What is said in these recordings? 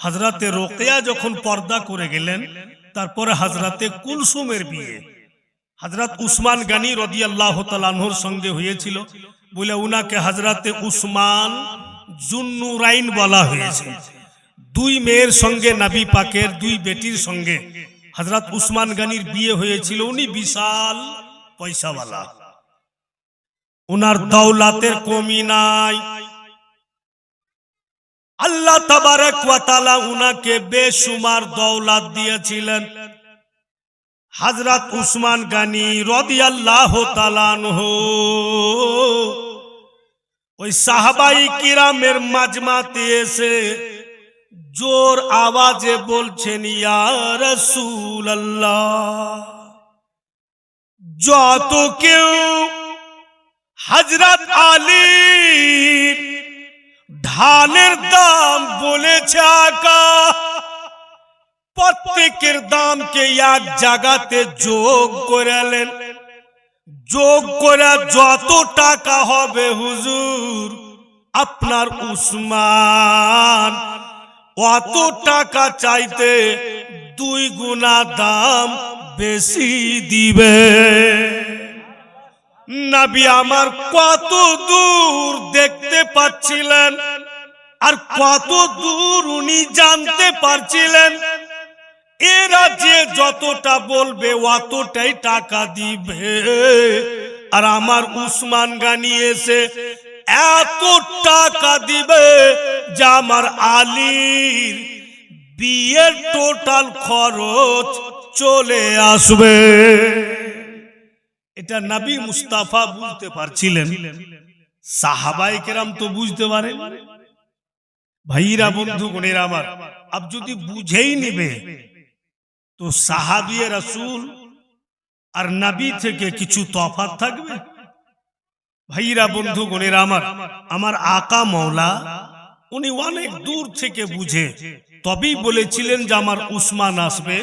হযরতে রোকেয়া যখন পর্দা করে গেলেন, তারপরে হযরতে কুলসুমের বিয়ে হযরত উসমান গনি রাদিয়াল্লাহু তাআলা আনহুর সঙ্গে হয়েছিল বলে উনাকে হযরতে উসমান জুন্নুরাইন বলা হয়েছে। দুই মেয়ের সঙ্গে নবী পাকের দুই বেটির সঙ্গে হযরত উসমান গনির বিয়ে হয়েছিল। উনি বিশাল পয়সাওয়ালা, উনার দৌলতের কমি নাই। আল্লাহ তাবারক ওয়া তাআলা উনাকে বেশুমার দৌলত দিয়েছিলেন। হযরত উসমান গনি রাদিয়াল্লাহু তাআলা আনহু ওই সাহাবায়ে কিরামের মাজমাতে এসে জোর আওয়াজে বলছেন, ইয়া রাসূলুল্লাহ, যত কেউ হযরত আলীর ধানের দাম বলেছে আকা, প্রত্যেকের দামকে এক জায়গাতে যোগ করালেন। যোগ করে যত টাকা হবে হুজুর আপনার উসমান অত টাকা চাইতে 2 গুণা দাম বেশি দিবে। নবী আমার কত দূর দেখতে পাচ্ছিলেন আর কত দূর উনি জানতে পারছিলেন, এরা যে যতটা বলবে অতটাই টাকা দিবে। আর আমার উসমান গনি এসে এত টাকা দিবে যে আমার আলীর বিয়ের টোটাল খরচ চলে আসবে। এটা নবী মুস্তাফা বুঝতে পারছিলেন, সাহাবায়ে কেরাম তো বুঝতে পারে। ভাইরা বন্ধুগণের আমার, আব যদি বুঝেই নিবে তো সাহাবিয়ে রাসূল আর নবী থেকে কিছু তফাৎ থাকবে? ভাইরা বন্ধুগণের আমার, আমার আকা মওলা উনি অনেক দূর থেকে বুঝে তবেই বলেছিলেন যে আমার উসমান আসবে,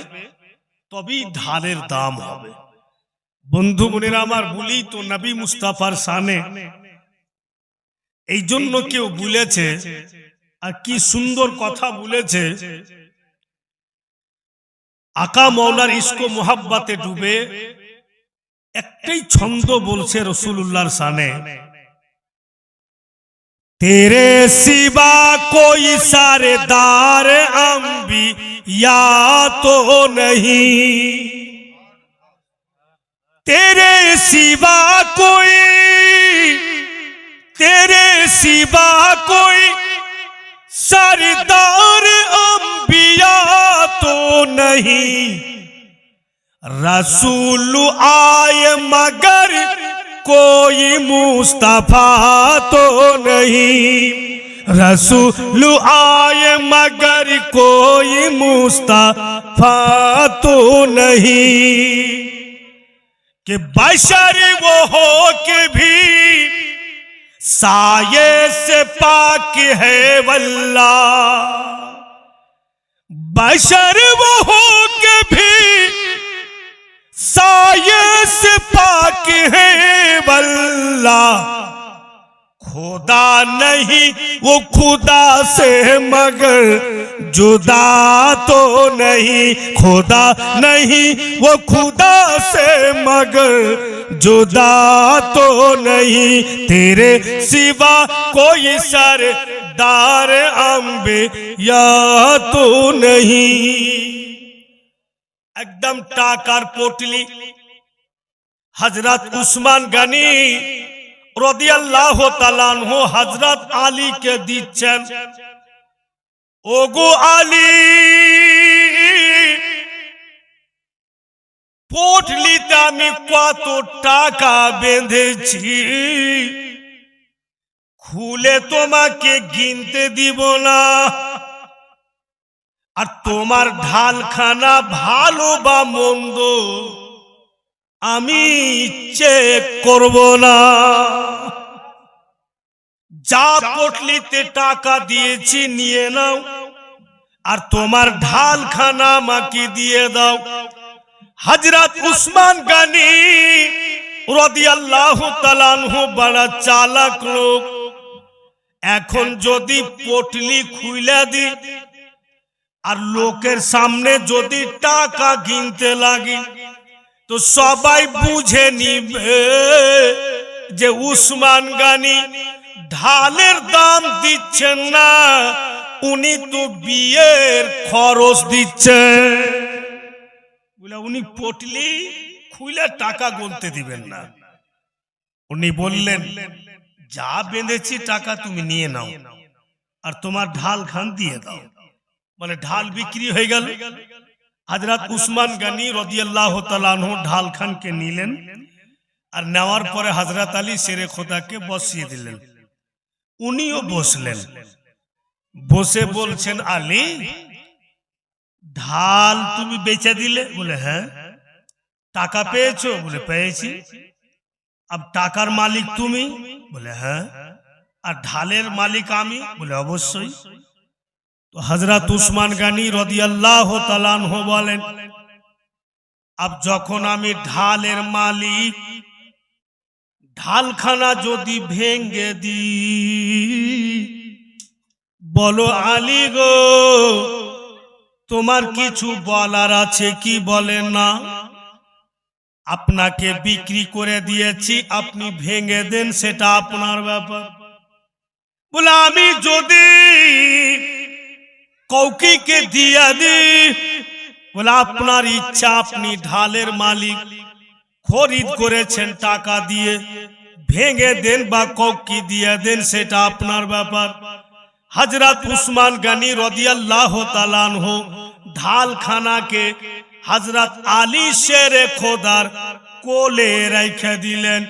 তবেই ধানের দাম হবে। বন্ধুগণের আমার, বলি তো নবী মুস্তাফার শানে, এই জন্য কেউ বলেছে, আর কি সুন্দর কথা বলেছে, আকা মওলার ইশক ও মোহাব্বতে ডুবে একটাই ছন্দ বলছে রাসূলুল্লাহর শানে, তেরে সিবা কোই সারদার আম্বিয়া তো नहीं, तेरे सिवा कोई सरदार अंबिया तो नहीं, रसूल आए मगर कोई मुस्तफा तो नहीं, रसूल आए मगर कोई मुस्तफा तो नहीं, कि बशर वो हो के भी साये से पाक है वल्लाह, बशर वो हो के भी साये से पाक है वल्लाह, खुदा नहीं वो खुदा से मगर जुदा तो नहीं, खुदा नहीं वो खुदा से मगर जुदा तो नहीं, तेरे सिवा कोई सरदार अंबिया तो नहीं। एकदम टाकार पोटली हजरत उस्मान गनी রাদিয়াল্লাহু তাআলা আনহু হযরত আলী কে দিচ্ছেন, ওগো আলী, পোটলিতে আমি কত টাকা বেঁধেছি, খুলে তোমাকে গিনতে দিব না, আর তোমার ঢালখানা ভালো বা মন্দ আমি চেক করব না, যা পোটলিতে টাকা দিয়েছি নিয়ে নাও, আর তোমার ঢালখানা আমাকে দিয়ে দাও। হযরত উসমান গনি রাদিয়াল্লাহু তাআলা আনহু বড় চালাক লোক, এখন যদি পোটলি খুলে দি আর লোকের সামনে যদি টাকা গিনতে লাগি তো সবাই বুঝে নিবে যে উসমান গনি ঢালের দাম দিচ্ছেন না, উনি তো বিয়ের খরচ দিচ্ছেন। বলে উনি পটলি খুলে টাকা গুনতে দিবেন না। উনি বললেন, যা বেঁধেছি টাকা তুমি নিয়ে নাও আর তোমার ঢাল খান দিয়ে দাও। মানে ঢাল বিক্রি হয়ে গেল। হযরত উসমান গনি রাদিয়াল্লাহু তাআলা আনহু ঢাল খানকে নিলেন আর নেওয়ার পরে হযরত আলী শেরে খোদাকে বসিয়ে দিলেন। উনিও বসলেন। বসে বলছেন, আলী ঢাল তুমি বেচে দিলে? বলে হ্যাঁ। টাকা পেয়েছো? বলে পেয়েছি। अब টাকার মালিক তুমি? বলে হ্যাঁ। আর ঢালের মালিক আমি? বলে অবশ্যই। তো হযরত উসমান গনি রাদিয়াল্লাহু তাআলা আনহু বলেন, अब যখন আমি ঢালের মালিক, ঢালখানা যদি ভেঙে দিই, বলো আলী গো তোমার কিছু বলার আছে কি? বলে না, আপনাকে বিক্রি করে দিয়েছি, আপনি ভেঙে দেন, সেটা আপনার ব্যাপার। বলে আমি যদি কৌকিকে দিয়ে দিই? বলে আপনার ইচ্ছা, আপনি ঢালের মালিক, খরিদ করেছেন টাকা দিয়ে, ভেঙে দেন বা কৌকি দিয়ে দেন, সেটা আপনার ব্যাপার। হযরত উসমান গনি রাদিয়াল্লাহু তাআলা আনহু ঢালখানাকে হযরত আলী শেরে খোদার কোলে রেখে দিলেন।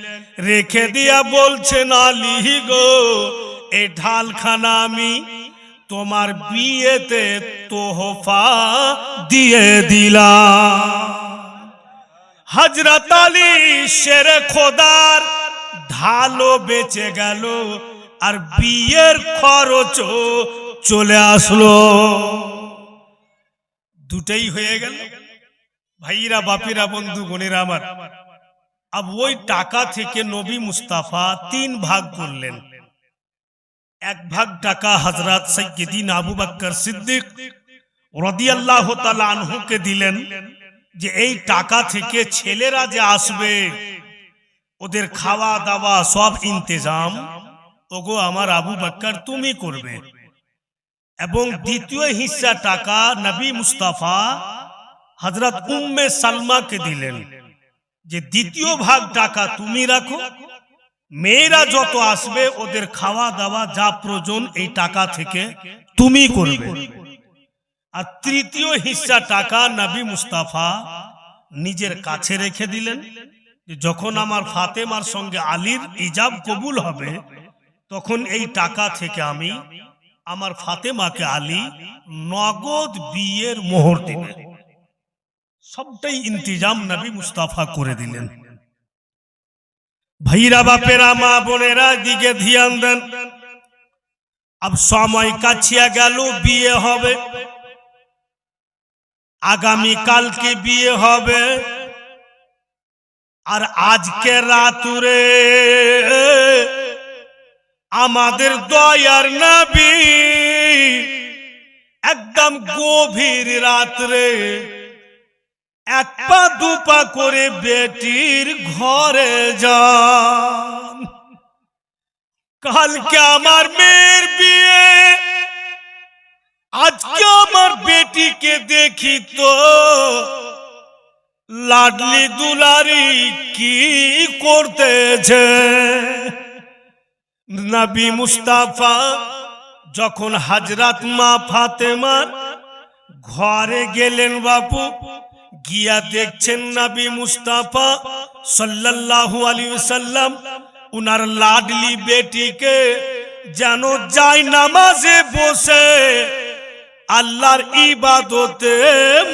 রেখে দিয়া বলছেন, আলী গো এই ঢালখানা আমি তোমার বিয়েতে তোহফা দিয়ে দিলাম। হযরত আলী শেরে খোদার ঢালও বেঁচে গেল আর বিয়ের খরচও চলে আসলো। দুটেই হয়ে গেল। ভাইরা, বাপিরা, বন্ধু গণেরা আমার, अब ওই টাকা থেকে নবী মুস্তাফা 3 ভাগ করলেন। এক ভাগ টাকা হযরত সাইয়্যিদিনা আবু বকর সিদ্দিক রাদিয়াল্লাহু তাআলা আনহুকে দিলেন, যে এই টাকা থেকে ছেলেরা যে আসবে ওদের খাওয়া দাওয়া সব ইন্তজাম ওগো আমার আবু বকর তুমি করবে। এবং দ্বিতীয় হিস্সা টাকা নবী মুস্তাফা হযরত উম্মে সালমাকে দিলেন, যে দ্বিতীয় ভাগ টাকা তুমি রাখো, মেয়েরা যত আসবে ওদের খাওয়া দাওয়া যা প্রয়োজন এই টাকা থেকে তুমি করবে। আর তৃতীয় হিস্সা টাকা নবী মুস্তাফা নিজের কাছে রেখে দিলেন, যে যখন আমার ফাতেমার সঙ্গে আলীর ইজাব কবুল হবে তখন এই টাকা থেকে আমি আমার ফাতেমাকে আলী নগদ বিয়ের মোহর দিবে। সবটাই ইন্তজাম নবী মুস্তাফা করে দিলেন। ভাইরা, বাপেরা, মা বোনেরা দিকে ধ্যান দেন। अब সময় কাছিয়া গেল, বিয়ে হবে। আগামী কালকে বিয়ে হবে। আর আজকে রাতুরে আমাদের দয়ার নবী একদম গভীর রাত্রে এক পা দুপা করে বেটির ঘরে যান। কালকে আমার মেয়ের বিয়ে, আজকে আমার বেটিকে দেখি তো লাডলি দুলারি কি করতেছে। নবী মুস্তাফা যখন হযরত মা ফাতেমার ঘরে গেলেন, বাপু গিয়া দেখছেন নবী মুস্তাফা সাল্লাল্লাহু আলাইহি ওয়াসাল্লাম উনার লাডলি বেটিকে যেন যায় নামাজে বসে আল্লাহর ইবাদতে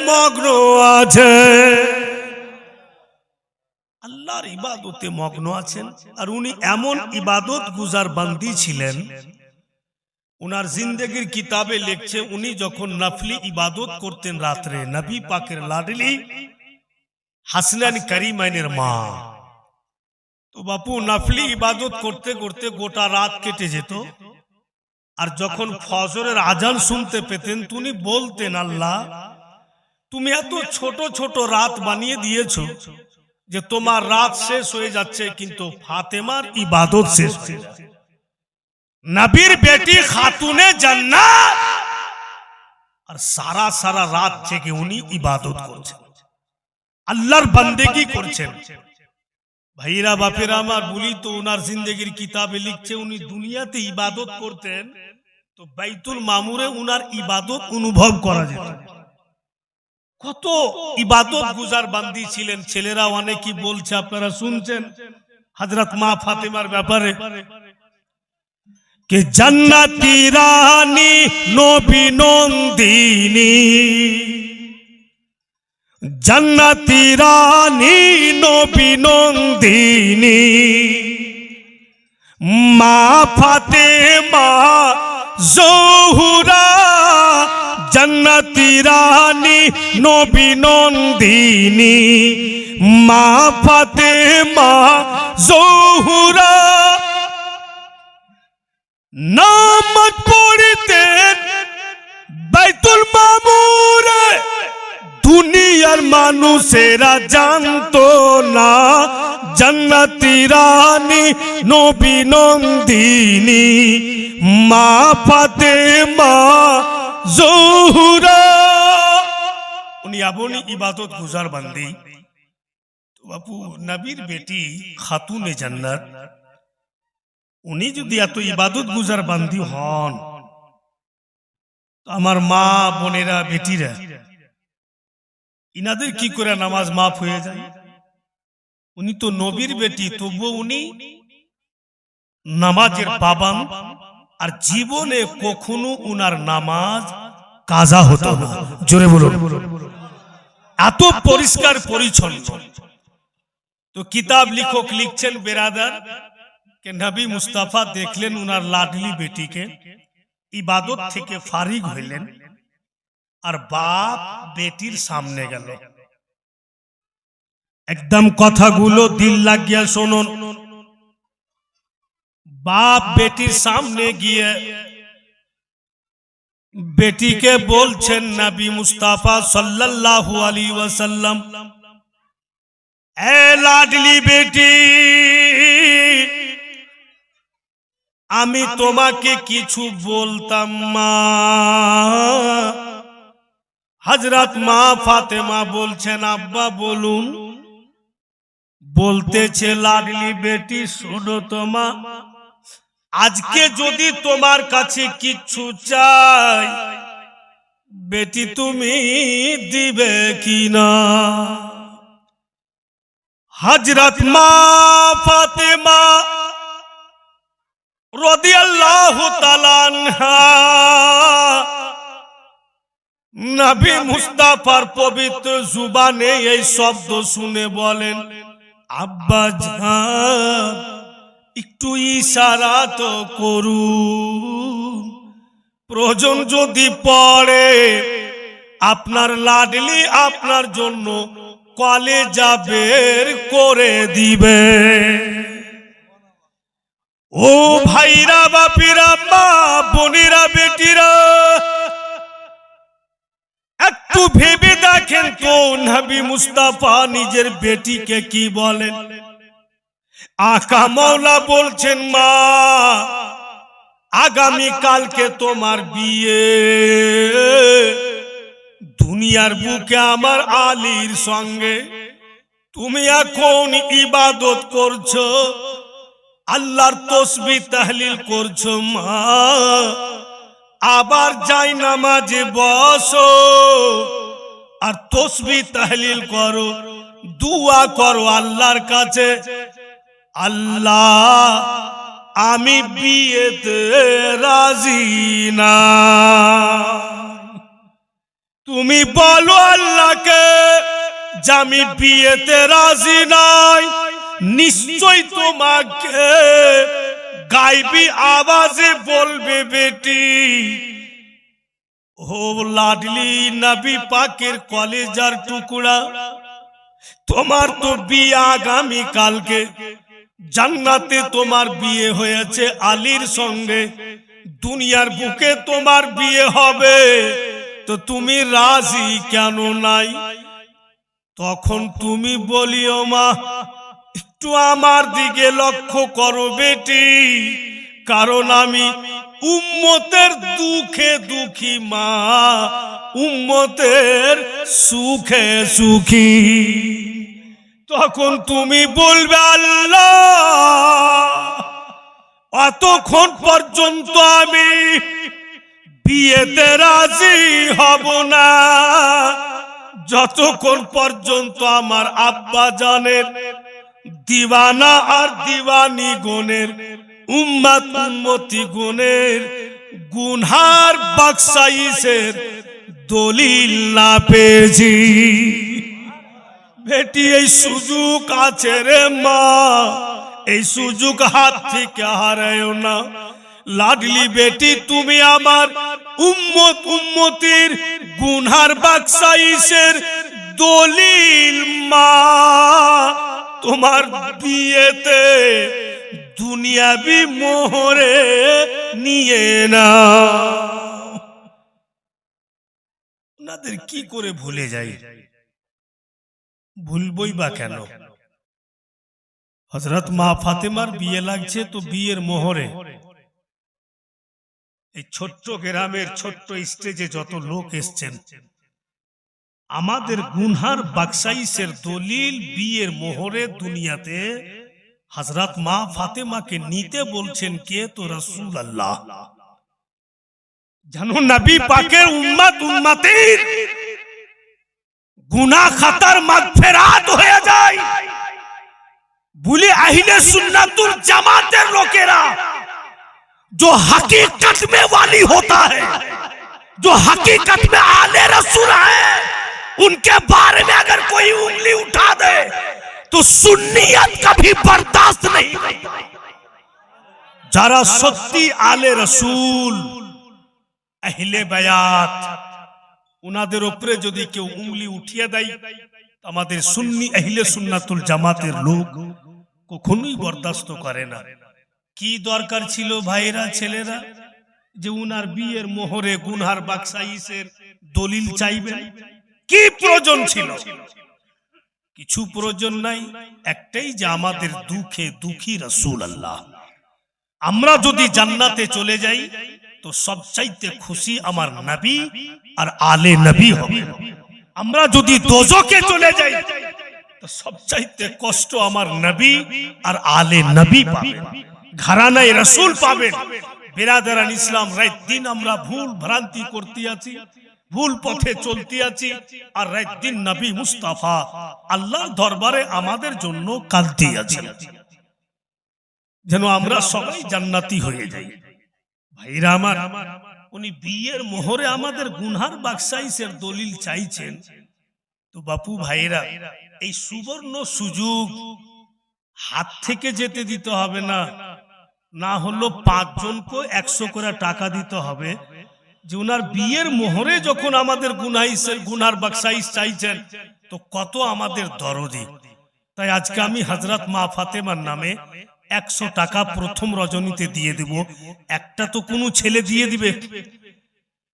মগ্ন আছে। আল্লাহর ইবাদতে মগ্ন আছেন। আর উনি এমন ইবাদত গুজার বান্দি ছিলেন, উনার জিন্দেগির কিতাবে লিখছে উনি যখন নফলি ইবাদত করতেন রাত্রে, নবী পাকের লাডলি হাসনান করিমাইনের মা, তো বাপু নফলি ইবাদত করতে করতে গোটা রাত কেটে যেত। আর যখন ফজরের আজান শুনতে পেতেন তিনি বলতেন, আল্লাহ তুমি এত ছোট ছোট রাত বানিয়ে দিয়েছো যে তোমার রাত শেষ হয়ে যাচ্ছে কিন্তু ফাতেমার ইবাদত শেষ হয়ে যাচ্ছে। নবীর বেটি খাতুনে জান্নাত আর সারা সারা রাত জেগে উনি ইবাদত করছেন, আল্লাহর বান্দেগি করছেন। ভাইরা বাপেরা আমার, বলি তো ওনার জিন্দেগির কিতাবে লিখছে উনি দুনিয়াতে ইবাদত করতেন তো বাইতুল মামুরে উনার ইবাদত অনুভব করা যেত। কত ইবাদত গুজার বান্দি ছিলেন। ছেলেরা অনেকেই বলছে, আপনারা শুনছেন হযরত মা ফাতেমার ব্যাপারে, কে জান্নাতি রানী নবী নন্দিনী, জান্নাতি রানী নবী নন্দিনী, মা ফাতেমা জোহরা, জান্নাতি রানী নবী নন্দিনী, মা ফাতেমা জোহরা। নামাজ পড়তেন বাইতুল মামুরে, দুনিয়ার মানুষেরা জানতো না জান্নাতি রানী নবী নন্দিনী, মা ফাতেমা জোহরা। উনি আপনি ইবাদত গুজার বান্দি। তো বাপু নবীর বেটি খাতুনে জান্নাত, উনি যদি এত ইবাদত গুজার বান্দি হন, আমার মা বোনেরা বেটিরা ইনাদের কি করে নামাজ মাফ হয়ে যায়? উনি তো নবীর বেটি, তবুও উনি নামাজের পাবান, আর জীবনে কখনো উনার নামাজ কাজা হতো না। জোরে বলুন, এত পরিষ্কার পরিচ্ছন্ন। তো কিতাব লিখক লিখছেন বেরাদার, কে নবী মুস্তাফা দেখলেন উনার লাডলি বেটিকে ইবাদত থেকে ফারিগ হইলেন, আর বাপ বেটির সামনে গেল। একদম কথাগুলো দিল লাগিয়া শুনুন। বাপ বেটির সামনে গিয়ে বেটিকে বলছেন, নবী মুস্তাফা সাল্লাল্লাহু আলাইহি ওয়াসাল্লাম, এ লাডলি বেটি, আমি তোমাকে কিছু বলতাম মা। হযরত মা ফাতেমা বলছেন, আব্বা বলুন। বলতেছে, লাডলি বেটি শোনো তো মা, আজকে যদি তোমার কাছে কিছু চাই বেটি তুমি দিবে কিনা? হযরত মা ফাতেমা রাদিয়াল্লাহু তাআলা আনহা নবী মুস্তাফার পবিত্র জুবানে এই শব্দ শুনে বলেন, আব্বা জান একটু ইশারা তো করুন, প্রয়োজন যদি পড়ে আপনার লাডলি আপনার জন্য কলেজা বের করে দিবে। ও ভাইরা বাপিরা, মা বোনেরা বেটিরা, একটু ভেবে দেখেন তো নবী মুস্তাফা নিজের বেটিকে কি বলেন। আকা মওলা বলছেন, মা আগামী কালকে তোমার বিয়ে, দুনিয়ার বুকে আমার আলীর সঙ্গে তুমি এখন ইবাদত করছো, আল্লাহর তাসবিহ তাহলিল করছো মা, আবার যাই নামাজে বসো আর তাসবিহ তাহলিল করো, দুয়া করো আল্লাহর কাছে, আল্লাহ আমি বিয়েতে রাজি না। তুমি বলো আল্লাহকে যে আমি বিয়েতে রাজি নাই, নিশ্চয় তোমাকে গায়বী আওয়াজে বলবে বেটি। ও লাডলি নবী পাকের কলেজার টুকরা, তোমার তো বিয়ে আগামী কালকে, জান্নাতে তোমার বিয়ে হয়েছে আলীর সঙ্গে, দুনিয়ার বুকে তোমার বিয়ে হবে, তো তুমি রাজি কেন নাই? তখন তুমি বলিও মা, একটু আমার দিকে লক্ষ্য করো বেটি, কারণ আমি উম্মতের দুঃখে দুঃখী মা, উম্মতের সুখে সুখী। তখন তুমি বলবে আল্লাহ, অতক্ষণ পর্যন্ত আমি বিয়েতে রাজি হব না, যতক্ষণ পর্যন্ত আমার আব্বা জানের দিওয়ানা আর দিওয়ানি গুণের উম্মত উম্মতি গুণের গুনহার বখশাইশের দলিল না পেয়েছি। বেটি এই সুযোগ আছে রে মা, এই সুযোগ হাত থেকে হারায়ও না। লাডলি বেটি, তুমি আমার উম্মত উম্মতির গুনহার বখশাইশের দলিল মা। তোমার বিয়েতে দুনিয়াবি মোহরে নিয়ে না। ওনাদের কি করে ভুলে যাই? ভুলবই বা কেন? হযরত মা ফাতেমার বিয়ে লাগছে তো বিয়ের মোহরে এই ছোট্ট গ্রামের ছোট্ট স্টেজে যত লোক এসছেন, আমাদের গুনহার বখশাইশের দলিল বিয়ের মোহরে দুনিয়াতে হযরত মা ফাতেমাকে নিতে বলছেন কে? তো রাসূলুল্লাহ। জানো নবী পাকের উম্মত উম্মতির গুনাহ খাতার মাগফিরাত হয়ে যায় বলে আহলে সুন্নাতুল জামাতের লোকেরা, जो हकीकत में वाली होता है, जो हकीकत में आले रसूल है, उनके बारे में अगर कोई उंगली उठा दे तो सुन्नियत कभी बर्दाश्त नहीं। যারা সত্যি আলে রসুল আহলে বায়াত, উনাদের উপরে যদি কেউ উংলি উঠিয়ে দেয়, আমাদের সুন্নি আহলে সুন্নাতুল জামাতের লোক কখনোই বরদাস্ত করে না। কি দরকার ছিল ভাইরা ছেলেরা যে উনার বিয়ের মোহরে গুনহার বখশাইশের দলিল চাইবেন? কি প্রয়োজন ছিল? কিছু প্রয়োজন নাই। একটাই যে আমাদের দুঃখে দুঃখী রাসূলুল্লাহ। আমরা যদি জান্নাতে চলে যাই তো সবচাইতে খুশি আমার নবী আর আলে নবী হবে। আমরা যদি দোজখে চলে যাই তো সবচাইতে কষ্ট আমার নবী আর আলে নবী পাবেন, ঘরানায় রাসূল পাবেন। বিরাদারান ইসলাম, রাত দিন আমরা ভুল ভ্রান্তি করতে আছি, ভুল পথে চলতে আছি, আর রাত দিন নবী মুস্তাফা আল্লাহর দরবারে আমাদের জন্য কাঁদতে আছি, যেন আমরা সবাই জান্নাতি হয়ে যাই। ভাইরা আমার, উনি বিয়ের মোহরে আমাদের গুনহার বখশাইশের দলিল চাইছেন। তো বাপু ভাইরা, এই সুবর্ণ সুযোগ হাত থেকে যেতে দিতে হবে না। না হলো 5 জনকে 100 করে টাকা দিতে হবে যে উনার বিয়ের মোহরে যখন আমাদের গুনহার বখশাইশ চাইছেন, তো কত আমাদের দরদি। তাই আজকে আমি হযরত মা ফাতেমার নামে 100 টাকা প্রথম রজনীতে দিয়ে দেব। একটা তো কোনো ছেলে দিয়ে দিবে,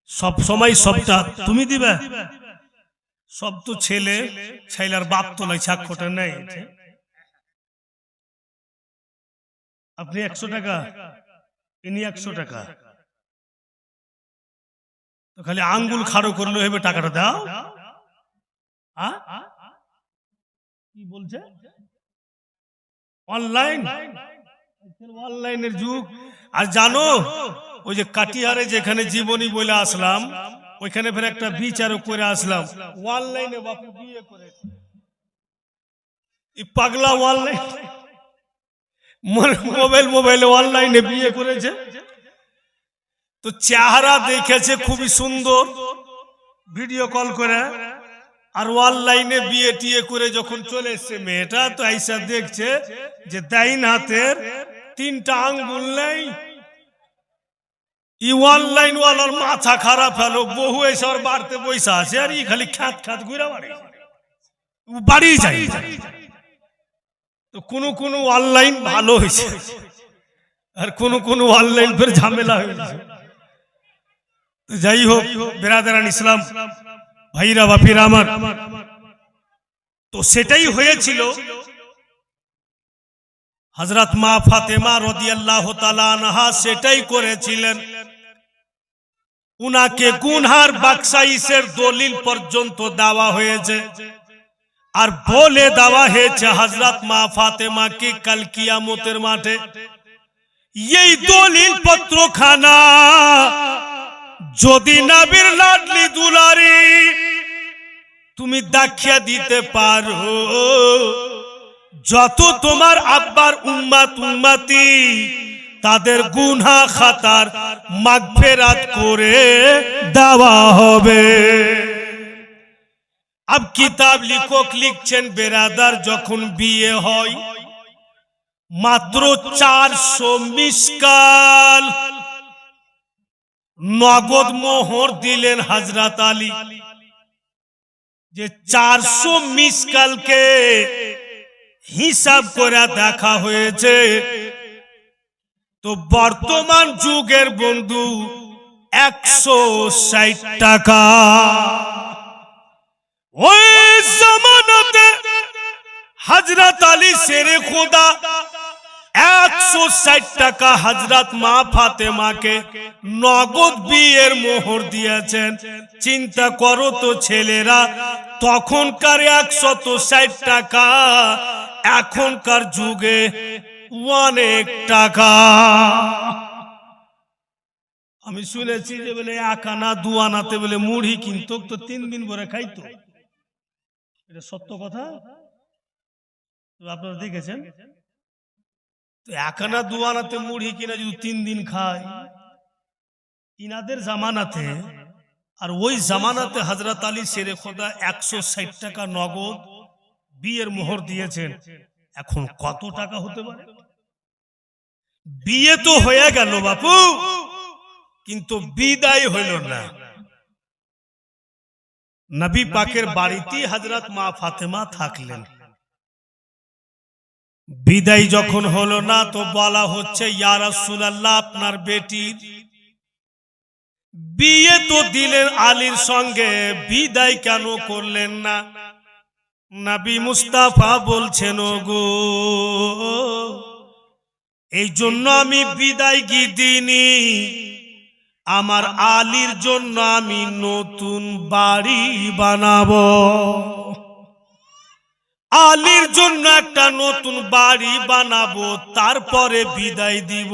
সব সময় সবটা তুমি দিবে? সব তো ছেলে, ছেলের বাপ তো নাই, স্বাক্ষরটা নেই। আপনি 100 টাকা, ইনি 100 টাকা, তো খালি আঙ্গুল খাড়ো করলে হবে টাকাটা দাও। কি বলছে? অনলাইন, অনলাইনের যুগ। আর জানো ওই যে কাটিহারে যেখানে জীবনী বলে আসলাম, ওইখানে ফের একটা বিচারও করে আসলাম, অনলাইনে বাপু বিয়ে করেছে। এই পাগলা অনলাইন মোবাইলে অনলাইনে বিয়ে করেছে। তো চেহারা দেখেছে খুবই সুন্দর, ভিডিও কল করে, আর অনলাইনে বিয়ে টিয়ে করে যখন চলে এসছে মেয়েটা, তো আইসা দেখছে যে ডাইন হাতের 3টা আঙ্গুল নেই। ই অনলাইন ওয়ালার মাথা খারাপ হলো, বহু এসে আর বাড়তে পয়সা আছে, আর ই খালি খ্যাত খ্যাত ঘুরে বাড়ি যায়। তো কোনো অনলাইন ভালো হয়েছে, আর কোন অনলাইন ফের ঝামেলা হয়েছে। যাই হোক বেরাদারান ইসলাম, ভাইরা বাপিরা আমার, তো সেটাই হয়েছিল। হযরত মা ফাতেমা রাদিয়াল্লাহু তাআলা আনহা সেটাই করেছিলেন। উনাকে গুনহার বাকশাইশের দলিল পর্যন্ত দেওয়া হয়েছে, আর বলে দেওয়া হয়েছে হযরত মা ফাতেমাকে কাল কিয়ামতের মাঠে এই দলিল পত্রখানা যদি নবীর লাডলি দুলারি তুমি দেখিয়ে দিতে পারো, যত তোমার আব্বার উম্মত উম্মতি তাদের গুনাহ খাতার মাগফিরাত করে দেওয়া হবে। अब किताब लिखक लिखছেন बेरादार, যখন বিয়ে হয় মাত্র 400 মিসকাল নগদ মোহর দিলেন হযরত আলী। যে 400 মিসকালকে হিসাব করে দেখা হয়েছে, তো বর্তমান যুগের বন্ধু 160 টাকা। ওই জামানাতে হযরত আলী শেরে খোদা 160 টাকা হযরত মা ফাতেমাকে নগদ বিয়ের মোহর দিয়েছেন। চিন্তা করো তো ছেলেরা, তখনকার 160 টাকা এখনকার যুগে অনেক টাকা। আমি শুনেছি যে বলে 1 আনা 2 আনাতে বলে মুড়ি কিনতো, তো 3 দিন ভরে খাইতো। এটা সত্য কথা, আপনারা দেখেছেন? তো 1 আনা 2 আনাতে মুড়ি কিনা যদি 3 দিন খায়, ইনাদের জামানাতে আর ওই জামানাতে হযরত আলী শেরে খোদা 160 টাকা নগদ বিয়ের মোহর দিয়েছেন। এখন কত টাকা হতে পারে? বিয়ে তো হয়ে গেল বাপু, কিন্তু বিদায় হইল না। নবী পাকের বাড়িতে হযরত মা ফাতেমা থাকলেন। বিদায় যখন হলো না, তো বলা হচ্ছে ইয়া রাসূলুল্লাহ, আপনার বেটির বিয়ে তো দিলেন আলীর সঙ্গে, বিদায় কেন করলেন না? নবী মুস্তাফা বলছেন, ওগো এই জন্য আমি বিদায় দিইনি, আমার আলীর জন্য আমি নতুন বাড়ি বানাবো, আলীর জন্য একটা নতুন বাড়ি বানাবো, তারপরে বিদায় দিব।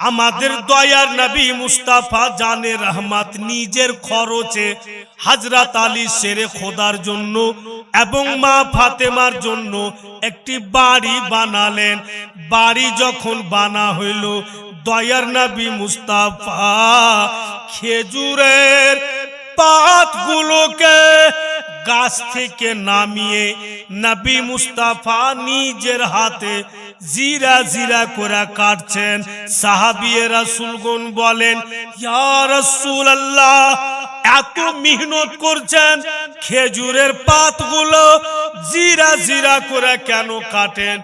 আমাদের দয়ার নবী মুস্তাফা জানে রহমত নিজের খরচে হযরত আলী শেরে খোদার জন্য এবং মা ফাতেমার জন্য একটি বাড়ি বানালেন। বাড়ি যখন বানা হইল, দয়ার নবী মুস্তাফা খেজুরের পাতগুলোকে গাছ থেকে নামিয়ে নবী মুস্তাফা নিজের হাতে জিরা জিরা করে কাটছেন। সাহাবিয়ে রাসূলগণ বলেন, ইয়া রাসূলুল্লাহ, এত মেহনত করছেন, খেজুরের পাতগুলো জিরা জিরা করে কেন কাটেন?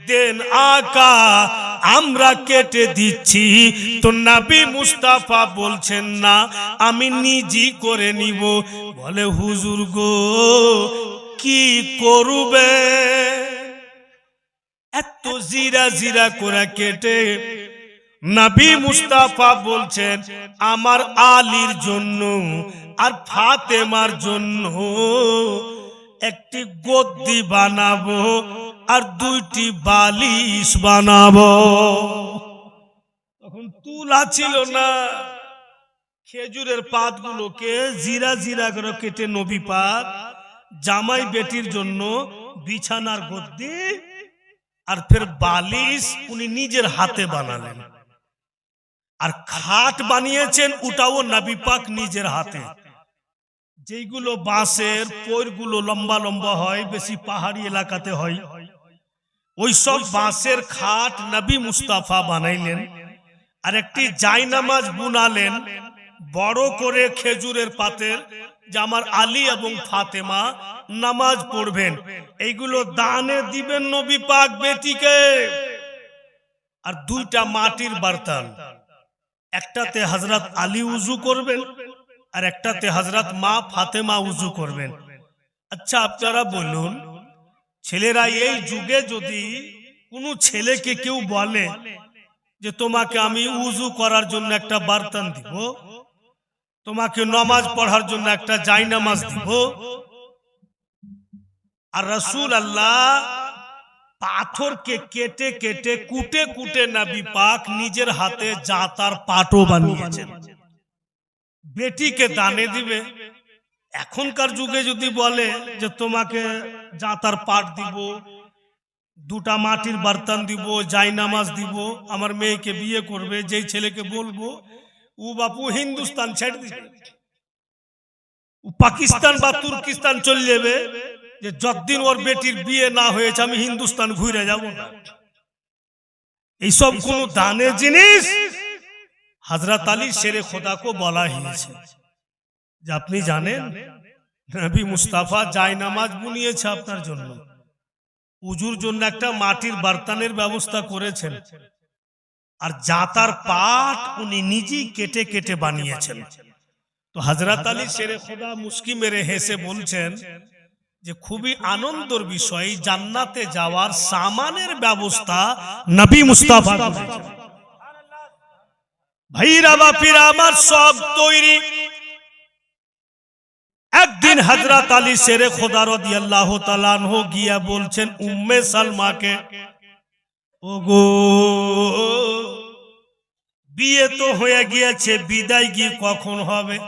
দেন আকা, আমরা কেটে দিচ্ছি। তো নবী মুস্তাফা বলছেন, না, আমি নিজেই করে নিব। বলে, হুজুর গো, কি করবে? এত জিরা জিরা করে কেটে নবী মুস্তাফা বলছেন, আমার আলীর জন্য আর ফাতেমার জন্য একটি গদ্দি বানাবো আর 2টি বালিশ বানাবো। তখন তুলা ছিল না, খেজুরের পাতগুলোকে জিরা জিরা করে কেটে নবী পাক জামাই বেটির জন্য বিছানার গদ্দি আর ফের বালিশ উনি নিজের হাতে বানালেন। আর খাট বানিয়েছেন, ওটাও নবী পাক নিজের হাতে। যেগুলো বাঁশের পৈরগুলো লম্বা লম্বা হয়, বেশি পাহাড়ি এলাকাতে হয়, ওই সব বাঁশের খাট নবী মুস্তাফা বানাইলেন। আর একটি জায়নামাজ বুনালেন বড় করে খেজুরের পাতের, যে আমার আলী এবং ফাতেমা নামাজ পড়বেন। এইগুলো দানে দিবেন নবী পাক বেটিকে। আর দুইটা মাটির বার্তান, একটাতে হযরত আলী উযু করবেন আর একটাতে হযরত মা ফাতেমা উযু করবেন। আচ্ছা আপনারা বলুন, ছেলেরা এই যুগে যদি কোনো ছেলেকে কেউ বলে যে তোমাকে আমি উযু করার জন্য একটা বার্তান দিব, তোমাকে নামাজ পড়ার জন্য একটা জায়নামাজ দিব, আর রাসূল আল্লাহ পাথরকে কেটে কেটে কুটে কুটে নবী পাক নিজের হাতে জাতার পাটও বানিয়েছেন, বেটিকে দানে দিবে। এখনকার যুগে যদি বলে যে তোমাকে জাতার পাট দিব, দুটা মাটির বার্তান দিব, জায়নামাজ দিব, আমার মেয়েকে বিয়ে করবে, যেই ছেলেকে বলবো ও বাপু হিন্দুস্তান ছেড়ে দিবে, ও পাকিস্তান বা তুর্কিস্তান চলে যাবে, যে যতদিন ওর বেটির বিয়ে না হয়েছে আমি হিন্দুস্তান ঘুরে যাব না। এইসব কোন দানের জিনিস? হযরত আলী শেরে খোদাকে বলা হয়েছে যে আপনি জানেন নবী মুস্তাফা জায়নামাজ বুনিয়েছে আপনার জন্য, উজুর জন্য একটা মাটির বার্তানের ব্যবস্থা করেছেন, আর জাতার পাট উনি নিজেই কেটে কেটে বানিয়েছেন। তো হযরত আলী শেরে খোদা মুস্কি মেরে হেসে বলছেন যে খুবই আনন্দের বিষয়, জান্নাতে যাওয়ার সামানের ব্যবস্থা নবী মুস্তাফা করেছেন। ভাইরা বাপিরা আমার সব তৈরি। একদিন হযরত আলী শেরে খোদা রাদিয়াল্লাহু তাআলা আনহু গিয়া বলছেন উম্মে সালমাকে, ওগো বিয়ে তো হয়ে গিয়েছে, বিদায় গিয়ে কখন হবে?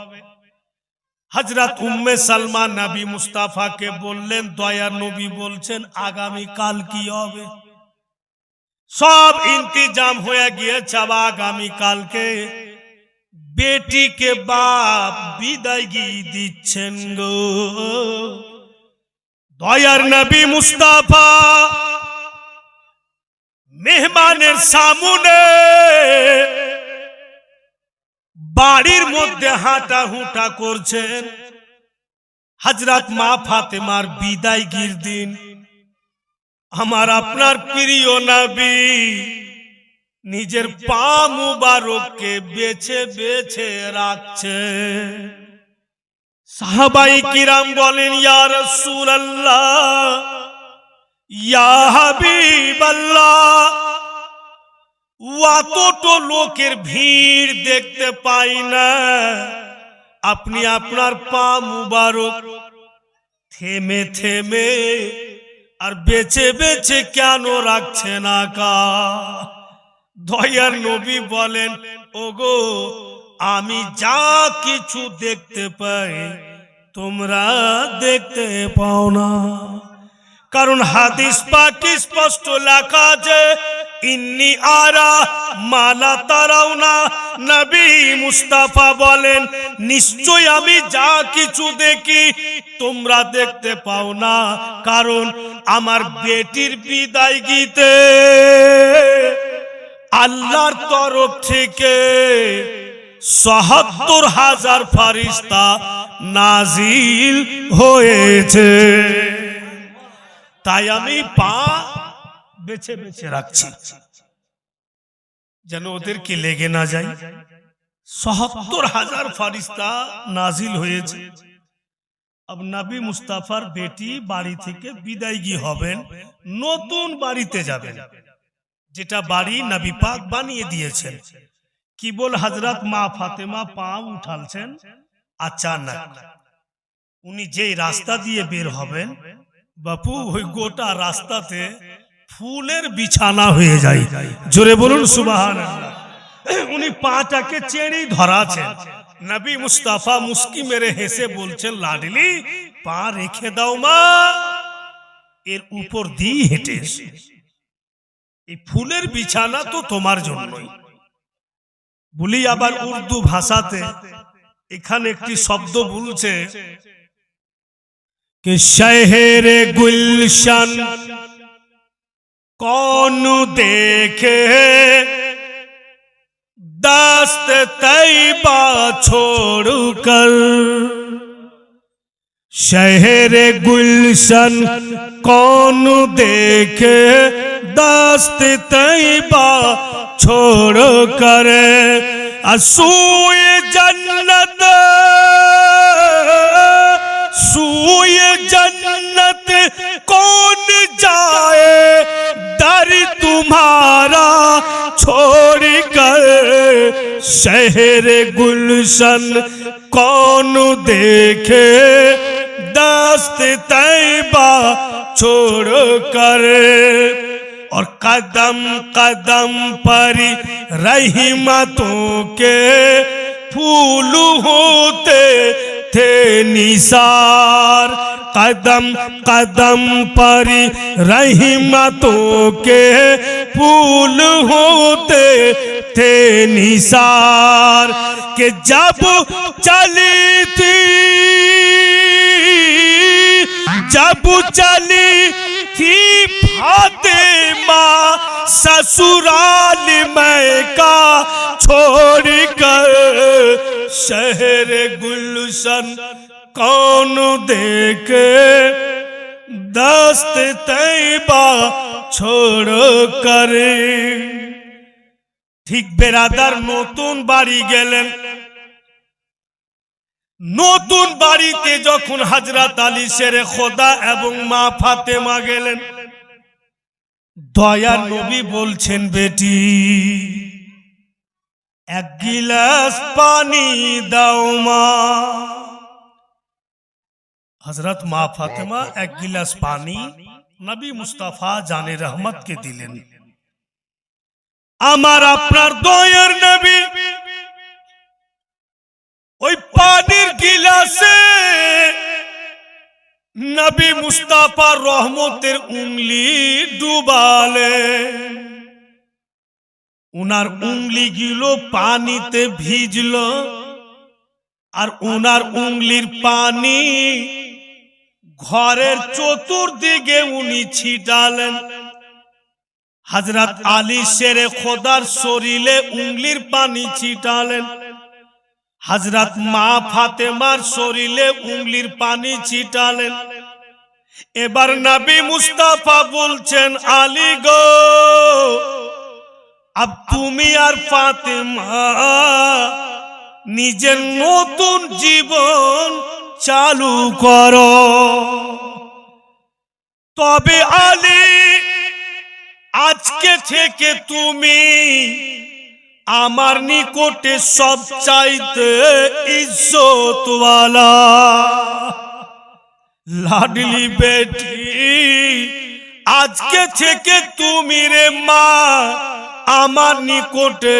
হযরত উম্মে সালমা নবী মুস্তাফাকে বললেন, দয়ার নবী বলছেন আগামী কাল কি হবে? সব ইন্তজাম হয়ে গিয়েছে, আগামী কালকে বেটিকে বাপ বিদায়গি দিচ্ছেন গো। দয়ার নবী মুস্তাফা মেহমানের সামনে বাড়ির মধ্যে হাঁটা হুঁটা করছেন। হযরত মা ফাতেমার বিদায়গির দিন আমার আপনার প্রিয় নবী নিজের পা মুবারককে বেছে বেছে রাখছে। সাহাবায়ে কিরাম বলেন, ইয়া রাসূলুল্লাহ, ইয়া হাবিবাল্লাহ, অতটো লোকের ভিড় দেখতে পাই না, আপনি আপনার পা মুবারক থেমে থেমে আর বেছে বেছে কেন রাখছেন আকা? দয়ার নবী বলেন, ওগো আমি যা কিছু দেখতে পাই তোমরা দেখতে পাও না। কারণ হাদিস পাকে স্পষ্ট লেখা আছে, ইন্নী আরা মালা তারাউনা। নবী মুস্তাফা বলেন, নিশ্চয় আমি যা কিছু দেখি তোমরা দেখতে পাও না। কারণ আমার বেটির বিদায় গীতে আল্লাহর তরফ থেকে ৭৭,০০০ ফেরেশতা নাজিল হয়েছে। তাই আমি পা বেছে বেছে রাখছি যেন ওদেরকে লেগে না যায়। ৭৭,০০০ ফেরেশতা নাজিল হয়েছে। अब নবী মুস্তাফার বেটি বাড়ি থেকে বিদায়গী হবেন, নতুন বাড়িতে যাবেন, যেটা বাড়ি নবী পাক বানিয়ে দিয়েছেন। কি বল হযরত মা ফাতেমা পা উঠালছেন, আচানক উনি যে রাস্তা দিয়ে বের হবেন, বাপু ওই গোটা রাস্তাতে ফুলের বিছানা হয়ে যায়। জোরে বলুন সুবহানাল্লাহ। উনি পাটাকে চেড়েই ধরাছেন। নবী মুস্তাফা মুস্কি মেরে হেসে বলছেন, লাডলি পা রেখে দাও মা, এর উপর দিয়ে হেঁটে এসো, এই ফুলের বিছানা তো তোমার জন্যই। বলি আবার উর্দু ভাষাতে এখানে একটি শব্দ বলছে कि शहर गुलशन कौन देखे, दस्त तैबा छोड़कर। शहर गुलशन कौन देखे, दस्त तैबा छोड़ कर सूए जन्नत कौन जाए दर तुम्हारा छोड़ कर शहर गुलशन कौन देखे दस्त तैबा छोड़ कर और कदम कदम पर रहमतों के फूल होते थे निसार कदम कदम पर रहमतों के फूल होते थे निसार के जब चली थी फातिमा ससुराल मैका छोड़ कर शहर गुलशन कौन देखे दस्त तैबा छोड़ कर ठीक बेरादार नतून बाड़ी गेलेन নতুন বাড়িতে যখন হযরত আলী শেরে খোদা এবং মা ফাতেমা গেলেন দয়ার নবী বলছেন বেটি এক গিলাস পানি দাও মা হযরত মা ফাতেমা এক গিলাস পানি নবী মুস্তাফা জানে রহমত কে দিলেন আমার আপনার দয়ার নবী ওই পানির গিলাসে নবী মুস্তাফা রহমতের উংলি ডুবালে উনার উংলি গুলো পানিতে ভিজলো আর উনার উংলির পানি ঘরের চতুর্দিকে উনি ছিটালেন হযরত আলী শেরে খোদার শরীরে উংলির পানি ছিটালেন হযরত মা ফাতেমার শরীরে উংলির পানি ছিটালেন এবার নবী মুস্তাফা বলছেন আলী গো अब তুমি আর ফাতেমা নিজের নতুন জীবন চালু করো তবে আলী আজকে থেকে তুমি আমার নিকটে সবচাইতে ইজ্জতওয়ালা লাডলি বেটি আজকে থেকে তুমি রে মা আমার নিকটে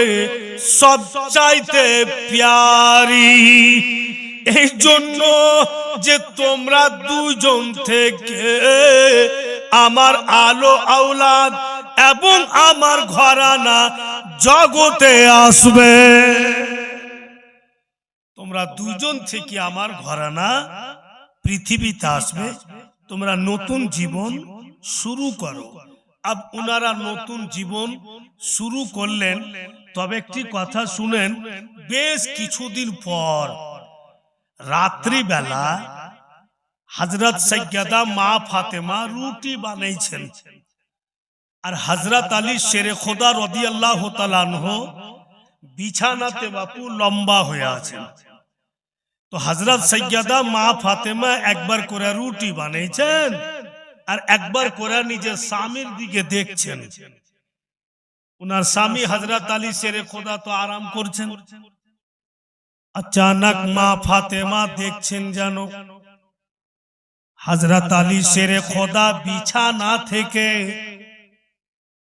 সবচাইতে প্যারি এই জন্য যে তোমরা দুজন থেকে আমার আলো আওলাদ এবং আমার ঘরানা জগতে আসবে তোমরা দুজন থেকে আমার ঘরানা পৃথিবীতে আসবে তোমরা নতুন জীবন শুরু করো अब উনারা নতুন জীবন শুরু করলেন তবে একটি কথা শুনেন বেশ কিছুদিন পর রাত্রি বেলা হযরত সৈয়দা মা ফাতেমা রুটি বানাইছেন আর হযরত আলী শেরে খোদা রাদিয়াল্লাহু তাআলা আনহু বিছানাতে বাপু লম্বা হয়ে আছেন তো হযরত সৈয়দা মা ফাতেমা একবার করে রুটি বানাইছেন আর একবার করে নিজের স্বামীর দিকে দেখছেন উনার স্বামী হযরত আলী শেরে খোদা তো আরাম করছেন अचानक মা ফাতেমা দেখছেন জানো হযরত আলী শেরে খোদা বিছানা থেকে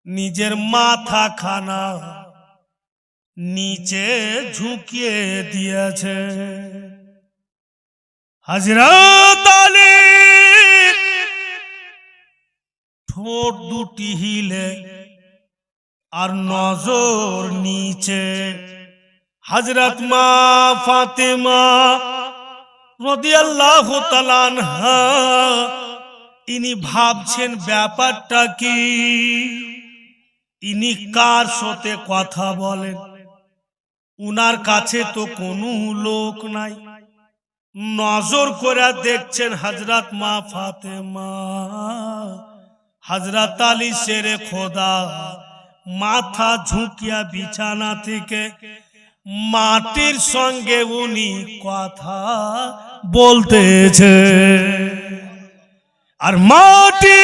নিজের মাথা খানা নিচে ঝুঁকিয়ে দিয়েছে হযরত আলী ঠোঁট দুটি হিলে আর নজর নিচে হযরত মা ফাতেমা রাদিয়াল্লাহু তাআলা আনহা ইনি ভাবছেন ব্যাপারটা কি ইনি কার সাথে কথা বলেন উনার কাছে তো কোনো লোক নাই নজর করে দেখছেন হযরত মা ফাতেমা হযরত আলী শেরে খোদা মাথা ঝুঁকিয়া বিছানা থেকে মাটির সঙ্গে উনি কথা বলতেছে, আর মাটি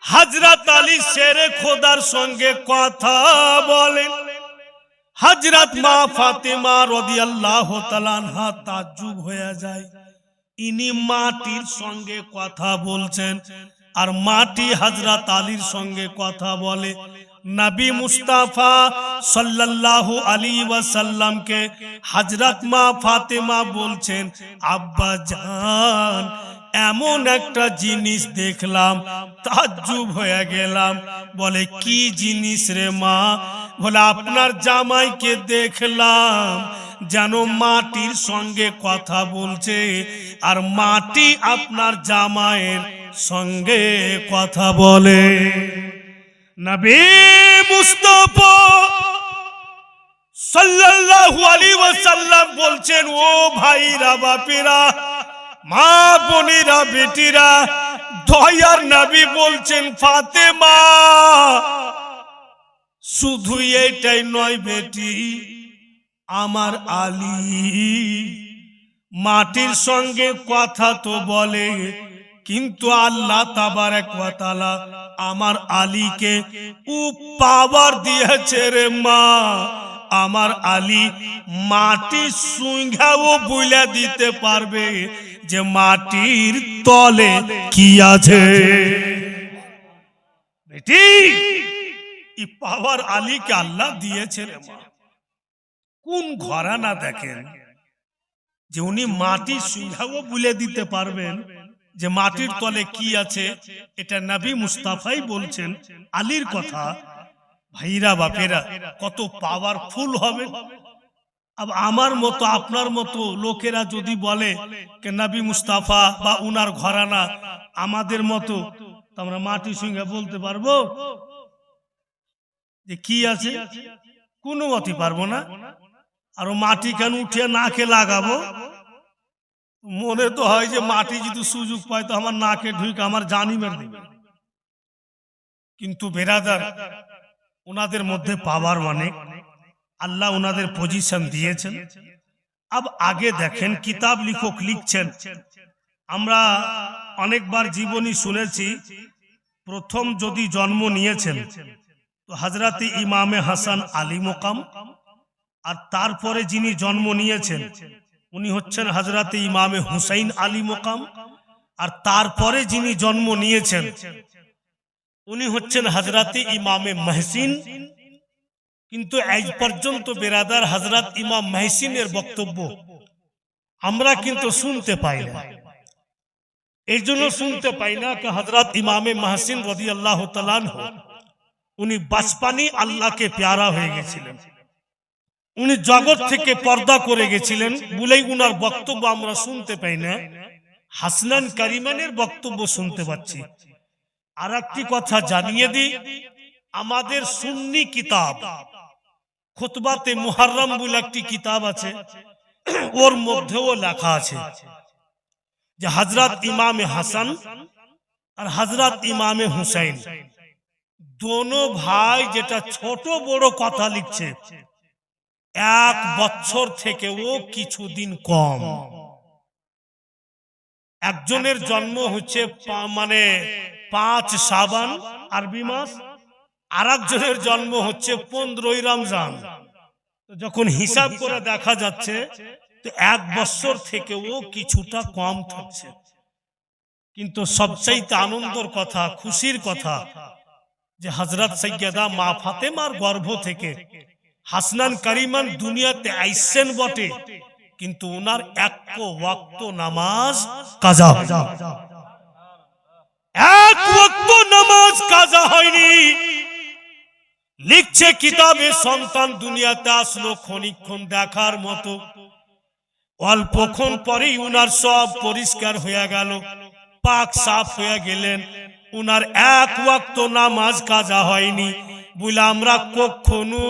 হযরত আলী শেরে খোদার সঙ্গে কথা বলেন। হযরত মা ফাতেমা রাদিয়াল্লাহু তাআলা আনহা তাজ্জুব হয়ে যায়, ইনি মাটির সঙ্গে কথা বলছেন আর মাটি হযরত আলীর সঙ্গে কথা বলে। নবী মুস্তাফা সাল্লাল্লাহু আলাইহি ওয়াসাল্লামকে হযরত মা ফাতেমা বলছেন, আব্বা জান এমন একটা জিনিস দেখলাম, তাজ্জুব হয়ে গেলাম। বলে কি জিনিস রে মা? বলে আপনার জামাইকে দেখলাম যেন মাটির সঙ্গে কথা বলছে, আর মাটি আপনার জামাইয়ের সঙ্গে কথা বলে। নবী মুস্তাফা সাল্লাল্লাহু আলাইহি ওয়াসাল্লাম বলছেন, ও ভাইরা বাপেরা, মা বোনেরা, বেটিরা, দয়ার নবী বলছেন, ফাতেমা শুধু এইটাই নয় বেটি, আমার আলী মাটির সঙ্গে কথা তো বলে, কিন্তু আল্লাহ তাবারক ওয়া তাআলা আমার আলীকে পাওয়ার দিয়েছে রে মা। আমার আলী মাটি সুঙ্ঘাও বুইলা দিতে পারবে যে মাটির তলে কি আছে। বেটি এই পাওয়ার আলীকে আল্লাহ দিয়েছে রে মা। কোন ঘরানা দেখেন যে উনি মাটি সুঙ্ঘাও বুলে দিতে পারবেন যে মাটির তলে কি আছে। এটা নবী মুস্তাফাই বলছেন, আলীর কথা। ভাইরা বাপেরা, কত পাওয়ারফুল হবে। अब आमार मतो आपनार मतो लोकेरा जोदी बोले कि नबी मुस्ताफा बा उनार घराना आमादेर मतो तो आमरा माटी सुंगे बोलते पारबो जे कि आछे कोनो मतेই पारबो ना। আর মাটি কেন উঠিয়ে নাকে লাগাবো, মনে তো হয় যে মাটি যদি সুযোগ পায় তো আমার নাকে ঢুকে আমার জানই মেরে দিবে। কিন্তু বেরাদার ওনাদের মধ্যে পাওয়ার অনেক, আল্লাহ ওনাদের পজিশন দিয়েছেন। अब आगे देखें किताब लिखक लिखছেন, আমরা অনেকবার জীবনী শুনেছি। প্রথম যদি জন্ম নিয়েছেন তো হযরত ইমামে হাসান আলী মুকাম, আর তারপরে যিনি জন্ম নিয়েছেন উনি হচ্ছেন হযরত ইমামে হুসাইন আলী মুকাম, আর তারপরে যিনি জন্ম নিয়েছেন উনি হচ্ছেন হযরত ইমামে মহসিন। কিন্তু আজ পর্যন্ত বেরাদার হযরত ইমাম মহসিনের বক্তব্য আমরা কিন্তু শুনতে পাই না। এর জন্য শুনতে পাই না যে হযরত ইমামে মহসিন রাদিয়াল্লাহু তাআলা আনহু উনি বাচপানি আল্লাহকে প্যারা হয়ে গেছিলেন, উনি জগৎ থেকে পর্দা করে গেছিলেন বলেই উনার বক্তব্য আমরা শুনতে পাই না। হাসনান কারিমানের বক্তব্য শুনতে পাচ্ছি। আর একটি কথা জানিয়ে দিই, আমাদের সুন্নি কিতাব খুতবাতে মুহররম বলে একটি কিতাব আছে, ওর মধ্যেও লেখা আছে যে হযরত ইমামে হাসান আর হযরত ইমামে হুসাইন दोनों ভাই যেটা ছোট বড় কথা লিখছে, এক বছর থেকেও কিছুদিন কম। একজনের জন্ম হচ্ছে মানে 5 শাবান আরবি মাস, আরেকজনের জন্ম হচ্ছে 15 রমজান। তো যখন হিসাব করে দেখা যাচ্ছে তো এক বছর থেকেও কিছুটা কম থাকছে। কিন্তু সবচাইতে আনন্দের কথা, খুশির কথা যে হযরত সৈয়দা মা ফাতেমার গর্ভ থেকে হাসনান কারিমান দুনিয়াতে আইসেন বটে, কিন্তু ওনার এক ওয়াক্ত নামাজ কাজা, এক ওয়াক্ত নামাজ কাজা হয়নি। লিখছে কিতাবে, সন্তান দুনিয়াতে আসলো ক্ষণিকক্ষণ দেখার মতো, অল্পক্ষণ পরেই উনার সব পরিষ্কার হয়ে গেল, পাক সাফ হয়ে গেলেন, উনার এক ওয়াক্ত নামাজ কাজা হয়নি বলে আমরা কখনো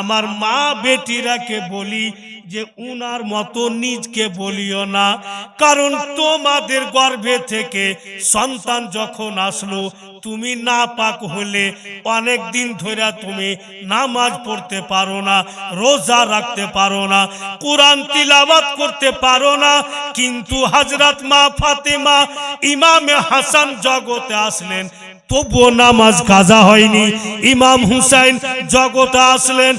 আমার মা বেটিরাকে বলি যে উনার মতো নিজকে বলিও না, কারণ তোমাদের গর্ভে থেকে সন্তান যখন আসলো তুমি নাপাক হলে অনেক দিন ধরে তুমি নামাজ পড়তে পারো না, রোজা রাখতে পারো না, কোরআন তিলাওয়াত করতে পারো না। কিন্তু হযরত মা ফাতেমা ইমামে হাসান জগতে আসলেন, তবুও নামাজ কাজা হয়নি। ইমাম হুসাইন জগতে আসলেন,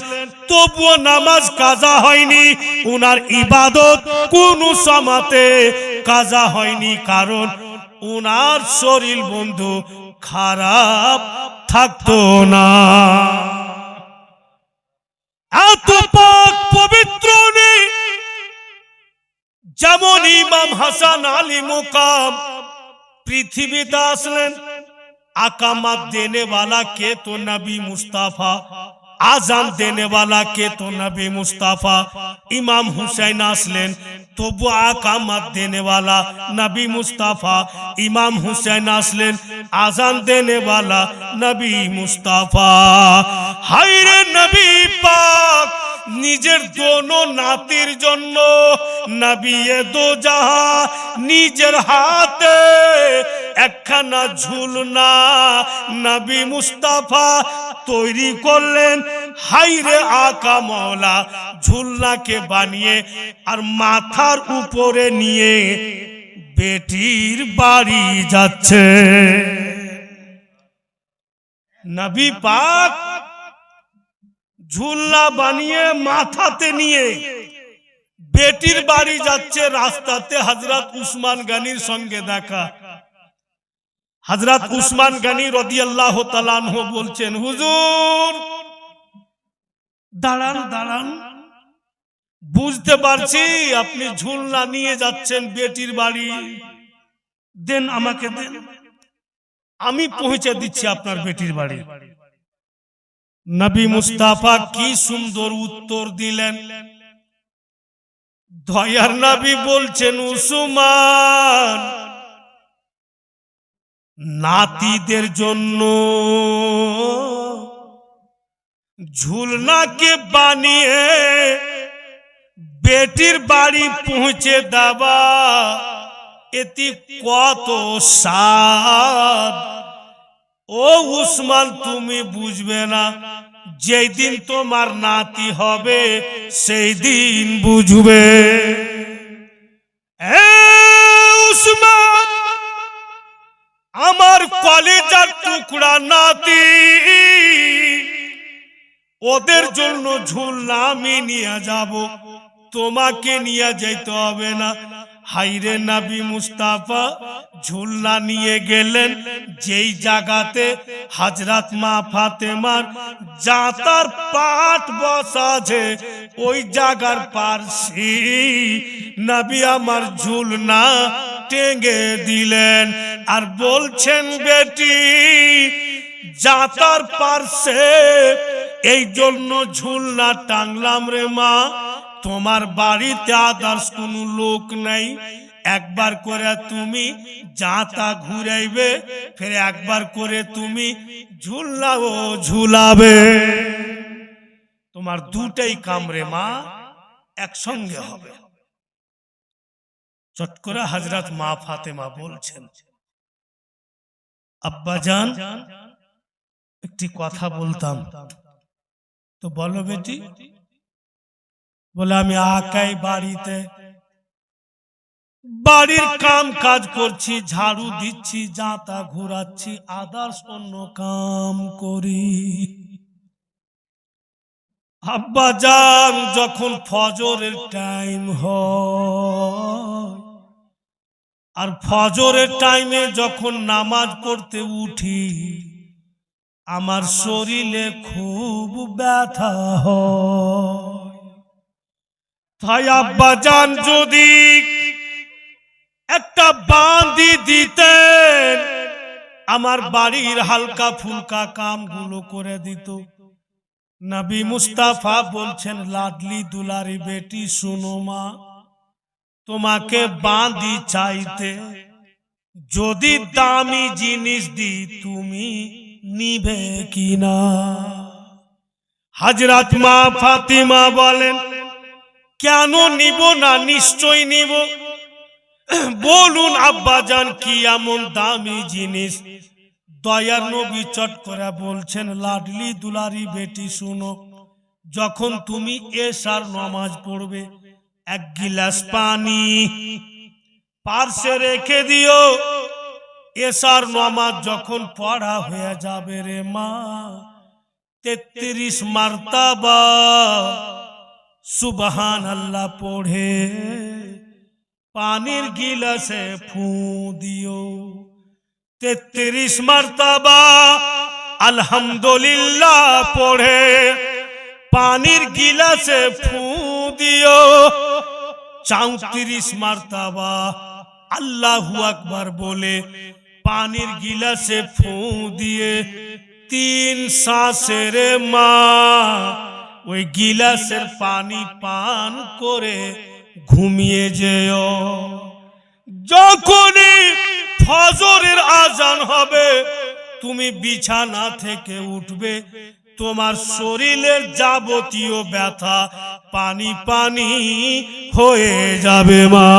তবুও নামাজ কাজা হয়নি। উনার ইবাদত কোন সমাতে কাজা হয়নি, কারণ উনার শরীর বন্ধু খারাপ থাকতো না। এত পাক পবিত্র নেই যেমন ইমাম হাসান আলী মুকাম পৃথিবীতে আসলেন। আকামাত देने वाला के तो नबी मुस्ताफा, आजान देने वाला के तो नबी मुस्ताफा। इमाम हुसैन আসলেন, তবু আকামাত देने वाला नबी मुस्ताफा। इमाम हुसैन আসলেন, आजान देने वाला नबी मुस्ताफा। हाय रे नबी पाक নিজের দোনো নাতির জন্য নবী দো জাহা নিজের হাতে একখানা ঝুলনা নবী মুস্তাফা তৈরি করলেন। হাইরে আকা মওলা ঝুলনাকে বানিয়ে আর মাথার উপরে নিয়ে বেটির বাড়ি যাচ্ছে। নবী পাক ঝুলনা বানিয়ে মাথাতে নিয়ে বেটির বাড়ি যাচ্ছে। রাস্তাতে হযরত উসমান গনির সঙ্গে দেখা। হযরত উসমান গনি রাদিয়াল্লাহু তাআলা আনহু বলছেন, হুজুর দাঁড়ান দাঁড়ান, বুঝতে পারছি আপনি ঝুলনা নিয়ে যাচ্ছেন বেটির বাড়ি, দেন আমাকে দেন, আমি পৌঁছে দিচ্ছি আপনার বেটির বাড়ি। নবী মুস্তাফা কি সুন্দর উত্তর দিলেন। দয়ার নবী বলছেন, উসমান নাতিদের জন্য ঝুলনাকে বানিয়ে বেটির বাড়ি পৌঁছে দেওয়া এতে কত সাদ। ও উসমান তুমি বুঝবে না, যেই দিন তোমার নাতি হবে সেই দিন বুঝবে। উসমান আমার কলেজার টুকরা নাতি, ওদের জন্য ঝুলনা আমি নিয়ে যাব, তোমাকে নিয়ে যেতে হবে না। হাইরে নবী মুস্তাফা ঝুলনা নিয়ে গেলেন যেই জায়গাতে হযরত মা ফাতেমার জাতার পাট বসা আছে, ওই জায়গার পাশে নবী আমার ঝুলনা টেঙ্গে দিলেন আর বলছেন, বেটি জাতার পাশে এই জন্য ঝুলনা টাংলাম রে মা, তোমার বাড়িতে আদার্স কোনো লোক নাই, একবার করে তুমি জাতা ঘুরাইবে, ফের একবার করে তুমি ঝুলাও ঝুলাবে, তোমার দুটাই কাম রে মা একসঙ্গে হবে। চট করে হযরত মা ফাতেমা বলছেন, আব্বা জান একটি কথা বলতাম। তো বলো বেটি। বলে, আমি আকাই বাড়িতে বাড়ির কাম কাজ করছি, ঝাড়ু দিচ্ছি, জাতা ঘোরাচ্ছি, আদার্স অন্য কাম করি। আব্বা জান যখন ফজরের টাইম হয় আর ফজরের টাইমে যখন নামাজ পড়তে উঠি, আমার শরীরে খুব ব্যথা হয়। তাই আব্বা জান যদি একটা বাঁধি দিতেন, আমার বাড়ির হালকা ফুলকা কামগুলো করে দিত। নবী মুস্তাফা বলছেন, লাডলি দুলারি বেটি শুনো মা, তোমাকে বাঁধি চাইতে, যদি দামি জিনিস দি তুমি নিবে কিনা? হযরত মা ফাতিমা বলেন, কেন নিব না, নিশ্চয় নিব। বলুন আব্বাজান কি এমন দামি জিনিস? দয়ার নবী চট করে বলছেন, লাডলি দুলারি বেটি শুনো, যখন তুমি এশার নামাজ পড়বে এক গিলাস পানি পার্শ্বে রেখে দিও। এশার নামাজ যখন পড়া হয়ে যাবে রে মা, 33 মারতাবা সুবহানাল্লাহ পড়ে পানির গিলাসে ফু দিও। 33 মারতাবা আলহামদুলিল্লাহ পড়ে পানির গিলাসে ফু দিও। 34 মারতাবা আল্লাহু আকবার বলে পানির গিলাসে ফু দিয়ে 3 শ্বাসের মা ওই গিলাসের পানি পান করে ঘুমিয়ে যেও। যখনই ফজরের আজান হবে তুমি বিছানা থেকে উঠবে, তোমার শরীরের যাবতীয় ব্যথা পানি পানি হয়ে যাবে মা।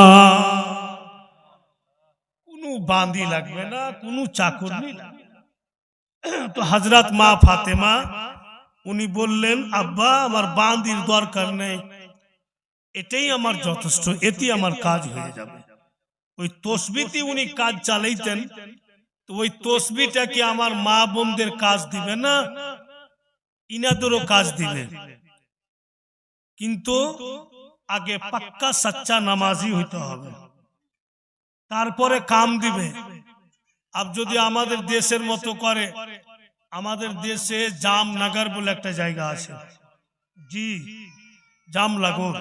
কোনো বান্দি লাগবে না, কোনো চাকরনি লাগবে না। তো হযরত মা ফাতেমা উনি বললেন, আব্বা আমার বান্দির দরকার নেই, এটাই আমার যথেষ্ট, এতেই আমার কাজ হয়ে যাবে। ওই তসবিতে উনি কাজ চালাইতেন। তো ওই তসবিটা কি আমার মা বোনদের কাজ দিবে না? ইনাদেরও কাজ দিবে, কিন্তু আগে পাক্কা সচ্চা নামাজি হইতে হবে, তারপরে কাম দিবে। আব যদি আমাদের দেশের মতো করে, আমাদের দেশে জামনগর বলে একটা জায়গা আছে, জি জামনগর,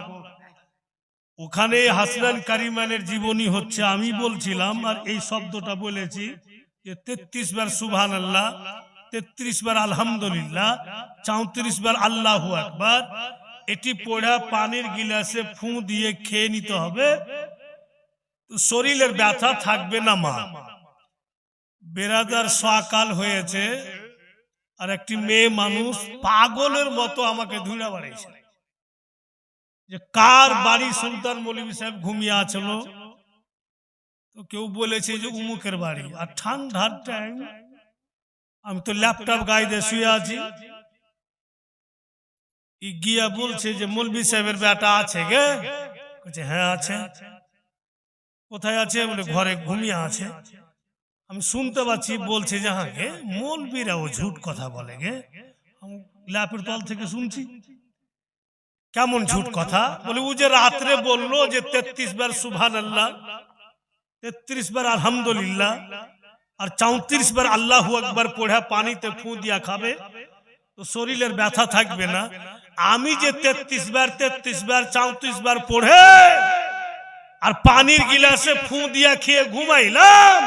ওখানে হাসনান কারিমানের জীবনী হচ্ছে। আমি বলছিলাম আর এই শব্দটা বলেছি যে 33 বার সুবহানাল্লাহ, 33 বার আলহামদুলিল্লাহ, 34 বার আল্লাহু আকবার, এটি পড়া পানির গিলাসে ফু দিয়ে খেয়ে নিতে হবে, শরীরের ব্যথা থাকবে না মা। বেরাদার সকাল হয়েছে আর একটি মেয়ে মানুষ পাগলের মতো আমাকে ধুইরা বাড়াইছে যে কার বাড়ি সুলতান মৌলভী সাহেব ঘুমিয়ে আছিল। তো কেউ বলেছে যে উমুকের বাড়ি, আর ঠান্ডার টাইম, আমি তো ল্যাপটপ গায়ে দিয়ে শুয়ে আছি। গিয়া বলছে যে মৌলভী সাহেবের বেটা আছে গে? বলছে হ্যাঁ আছে। কোথায় আছে? বলে ঘরে ঘুমিয়ে আছে। আমি শুনতে পাচ্ছি, বলছে যে হ্যাঁ গে মৌলবীরা ও ঝুট কথা বলে গে। ল্যাপের তল থেকে শুনছি, কেমন ঝুট কথা? বলে ও যে রাত্রে বললো যে 33 বার সুবহানাল্লাহ, 33 বার আলহামদুলিল্লাহ আর 34 বার আল্লাহু আকবার পড়া পানিতে ফু দিয়া খাবে, তো শরীরের ব্যথা থাকবে না। আমি যে 33 বার 34 বার পড়ে আর পানির গিলাসে ফু দিয়া খেয়ে ঘুমাইলাম,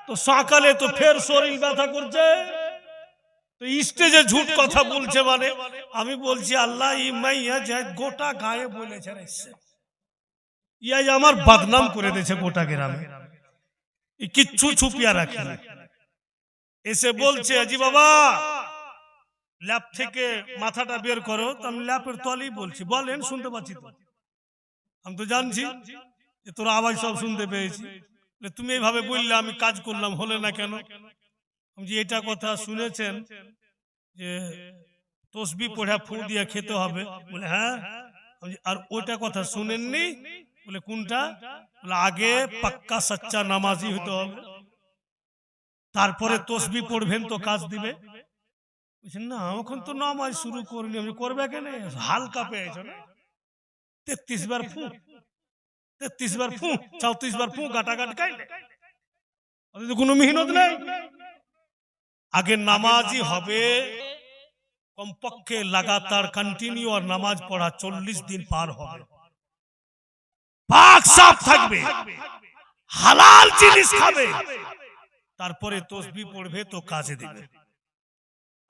তো সকালে তো ফের শরীর ব্যথা করছে। তো স্টেজে ঝুট কথা বলছে মানে আমি বলছি আল্লাহ ই মাইয়া যায় গোটা গায়ে বলেছে, ইয়াই আমার বদনাম করে দিয়েছে গোটা গ্রামে, কিচ্ছু ছুপিয়া রাখি। এসে বলছে জি বাবা ল্যাপ থেকে মাথাটা বের করো। তো আমি ল্যাপের তলেই বলছি, বলেন শুনতে পাচ্ছি তো, আমি তো জানছি যে তোর আওয়াজ সব শুনতে পেয়েছি। তুমি এইভাবে বললে আমি কাজ করলাম, হলে না কেন? যে এটা কথা শুনেছেন যে তসবি পড়া ফু দিয়ে খেতে হবে? বলে হ্যাঁ। আর ওইটা কথা শুনেননি? বলে কোনটা? বলে আগে পাক্কা সচ্চা নামাজি হতে হবে, তারপরে তসবি পড়বেন তো কাজ দিবে। বলছেন না এখন তো নামাজ শুরু করিনি। আমি করবে কেন? হালকা পেয়েছো না? 33 বার ফু, 33 বার ফু, 34 বার ফু, গাটাগাট খাইলে কোনো মেহনত নেই। আগে নামাজি হবে কমপক্ষে লাগাতার কন্টিনিউ, আর নামাজ পড়া 40 দিন পার হবে, পাক সাফ থাকবে, হালাল জিনিস খাবে, তারপরে তসবিহ পড়বে তো কাজে দিবে,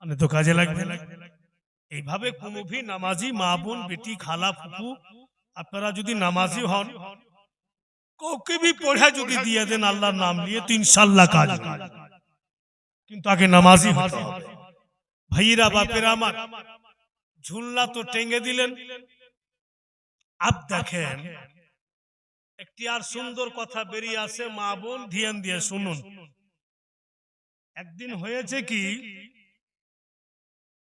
মানে তো কাজে লাগবে না। এইভাবে কোনো ভি নামাজি মা বোন বেটি খালা ফুফু আপনারা যদি নামাজি হন, কাউকে भी পড়া যদি দিয়ে দেন আল্লাহর নাম নিয়ে, তো ইনশাআল্লাহ কাজ হবে। কিন্তু আগে নামাজি হতে হবে। ভাইরা বাপেরা আমার, ঝুলনা তো টেঙ্গে দিলেন। আব দেখেন একটি আর সুন্দর কথা বেরিয়ে আসে, মা বোন ধ্যান দিয়ে শুনুন। একদিন হয়েছে কি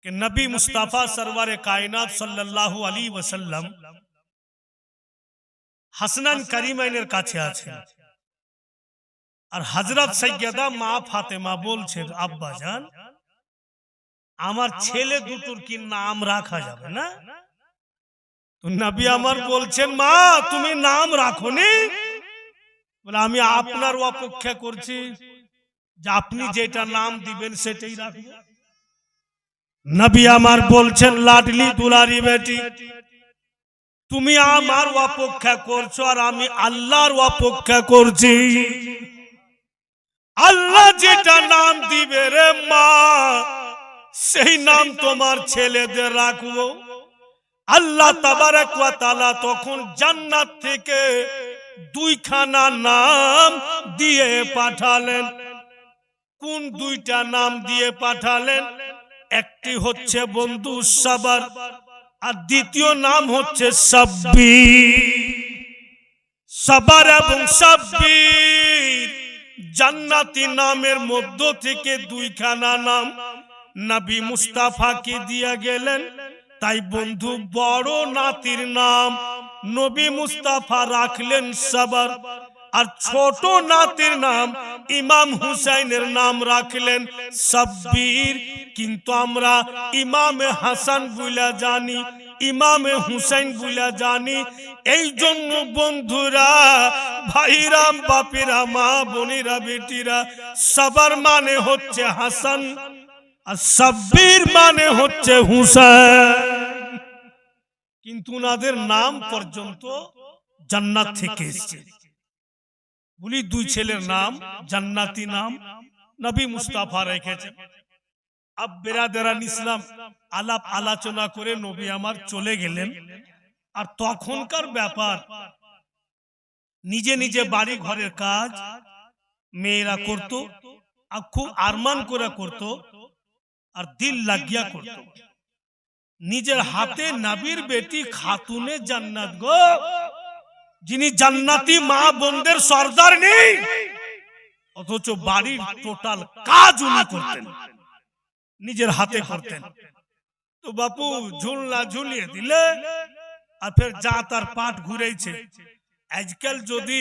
নবী মুস্তাফা সরওয়ারে কায়নাত সাল্লাল্লাহু আলাইহি ওয়াসাল্লাম হাসনান কারিমাইনের কাছে আছেন, আর হযরত সাইয়্যিদা মা ফাতেমা বলছেন, আব্বা জান আমার ছেলে দুটোর কি নাম রাখা যাবে না? তো নবী আমার বলছেন, মা তুমি নাম রাখোনি? বলে আমি আপনার অপেক্ষা করছি যে আপনি যেটা নাম দিবেন সেটাই রাখবো। নবী আমার বলছেন, লাডলি দুলারি বেটি তুমি আমার অপেক্ষা করছো আর আমি আল্লাহর অপেক্ষা করছি। আল্লাহ যেটা নাম দিবে রে মা সেই নাম তোমার ছেলেদের রাখবো। আল্লাহ তাবারক ওয়া তাআলা তখন জান্নাত থেকে দুইখানা নাম দিয়ে পাঠালেন। কোন দুইটা নাম দিয়ে পাঠালেন? একটি হচ্ছে বন্ধু সাবার, আর দ্বিতীয় নাম হচ্ছে সাব্বির। সাবার এবং সাব্বির জান্নাতি নামের মধ্য থেকে দুইখানা নাম নবী মুস্তাফাকে দিয়ে গেলেন। তাই বন্ধু বড় নাতির নাম নবী মুস্তাফা রাখলেন সাবার, আর ছোট নাতির নাম ইমাম হুসাইনের নাম রাখলেন সাব্বির। কিন্তু আমরা ইমামে হাসান বুলা জানি, ইমামে হুসাইন বুলা জানি। এই জন্য বন্ধুরা, ভাইরাম, বাপেরা, মা বোনেরা, বেটিরা, সাবার মানে হচ্ছে হাসান আর সাব্বির মানে হচ্ছে হুসাইন। কিন্তু ওনাদের নাম পর্যন্ত জান্নাত থেকে এসেছে। বলি দুই ছেলের নাম জান্নাতি নাম নবী মুস্তাফা রেখেছেন। আব বেরাদারান ইসলাম আলাপ আলোচনা করে নবী আমার চলে গেলেন। আর তখনকার ব্যাপার, নিজে নিজে বাড়ি ঘরের কাজ মেয়েরা করত, আর খুব আরমান করে করত, আর দিল লাগিয়া করত। নিজের হাতে নবীর বেটি খাতুনে জান্নাত গো, যিনি জান্নাতি মা বোনদের সর্দার নেই, অথচ বাড়ির টোটাল কাজ উনি করতেন, নিজের হাতে করতেন। তো বাপু ঝুলনা ঝুলিয়ে দিলে আর ফের যা তার পাট ঘুরেছে। আজকাল যদি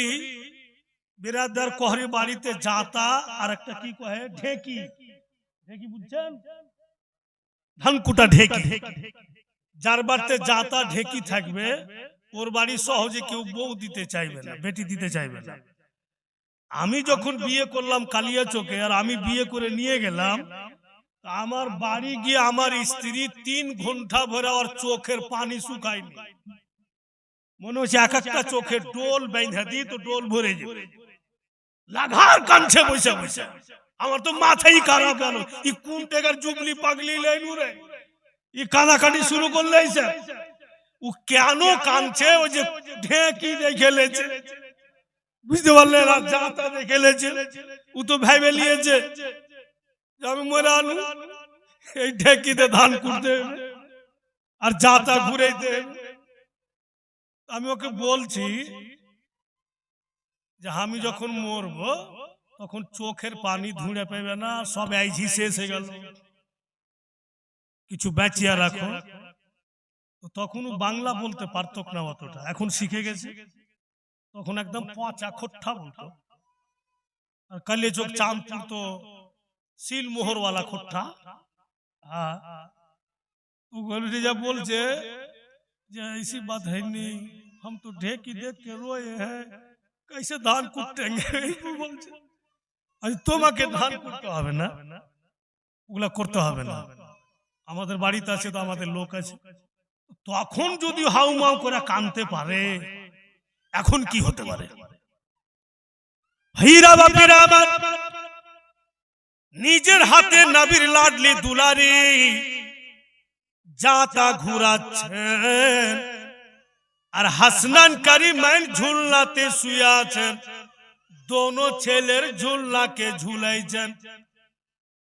বিরাদার কোহরি বাড়িতে যাতা আর একটা কি কহে ঢেকি, ঢেকি বুঝছেন, ধানকুটা ঢেকি, যার বাড়িতে যাতা ঢেকি থাকবে ওর বাড়ি সহজে কেউ বউ দিতে চাইবে না, বেটি দিতে চাইবে না। আমি যখন বিয়ে করলাম কালিয়া চোখে, আর আমি বিয়ে করে নিয়ে গেলাম, আমার বাড়ি গিয়ে আমার স্ত্রী 3 ঘন্টা ভরে আর চোখের পানি শুকায়নি। মনে হচ্ছে এক একটা চোখে ডোল বেঁধে দিই তো ডোল ভরে যাবে, লাগার কাঁদছে বসে বসে। আমার তো মাথাই খারাপ গেল, ই কোন টেকার জুবলি পাগলি লাইনু রে, ই কানাকাটি শুরু করলে ও কেন কাঁদছে? ওই যে ঢেকি দেখে লেছে, বুঝতে পারলেন, আর যাতা দেখে লেছে। ও তো ভেবে নিয়েছে আমি মরে আনু, এই ঢেকিতে ধান কুটতে আর যাতা ঘুরেতে। আমি ওকে বলছি যে আমি যখন মরবো তখন চোখের পানি ধুঁড়ে পেবে না, সব আইঝি শেষ হয়ে গেল, কিছু বাঁচিয়ে রাখো। তখন বাংলা বলতে পারত না অতটা, এখন শিখে গেছে। তখন একদম পচা খোট্টা বলতো, আর কালে চোখ চাঁদপুর তো সিল মোহরওয়ালা খোট্টা। যা বলছে যে ऐसी बात है नहीं, हम तो ढेकी देख के रोए हैं, कैसे धान कुटेंगे বলছে। আজ তোমাকে ধান কুটতে হবে না, ওগুলা করতে হবে না, আমাদের বাড়িতে আছে তো আমাদের লোক আছে। তখন যদি হাউমাউ করে কানতে পারে, এখন কি হতে পারে? ভাইরা বাপিরা আমার, নিজের হাতে নবীর লাডলি দুলারি যাতা ঘুরাচ্ছেন, আর হাসনান কারিমাইন ঝুলনাতে শুয়ে আছেন, দোনো ছেলের ঝুলনাকে ঝুলাইছেন।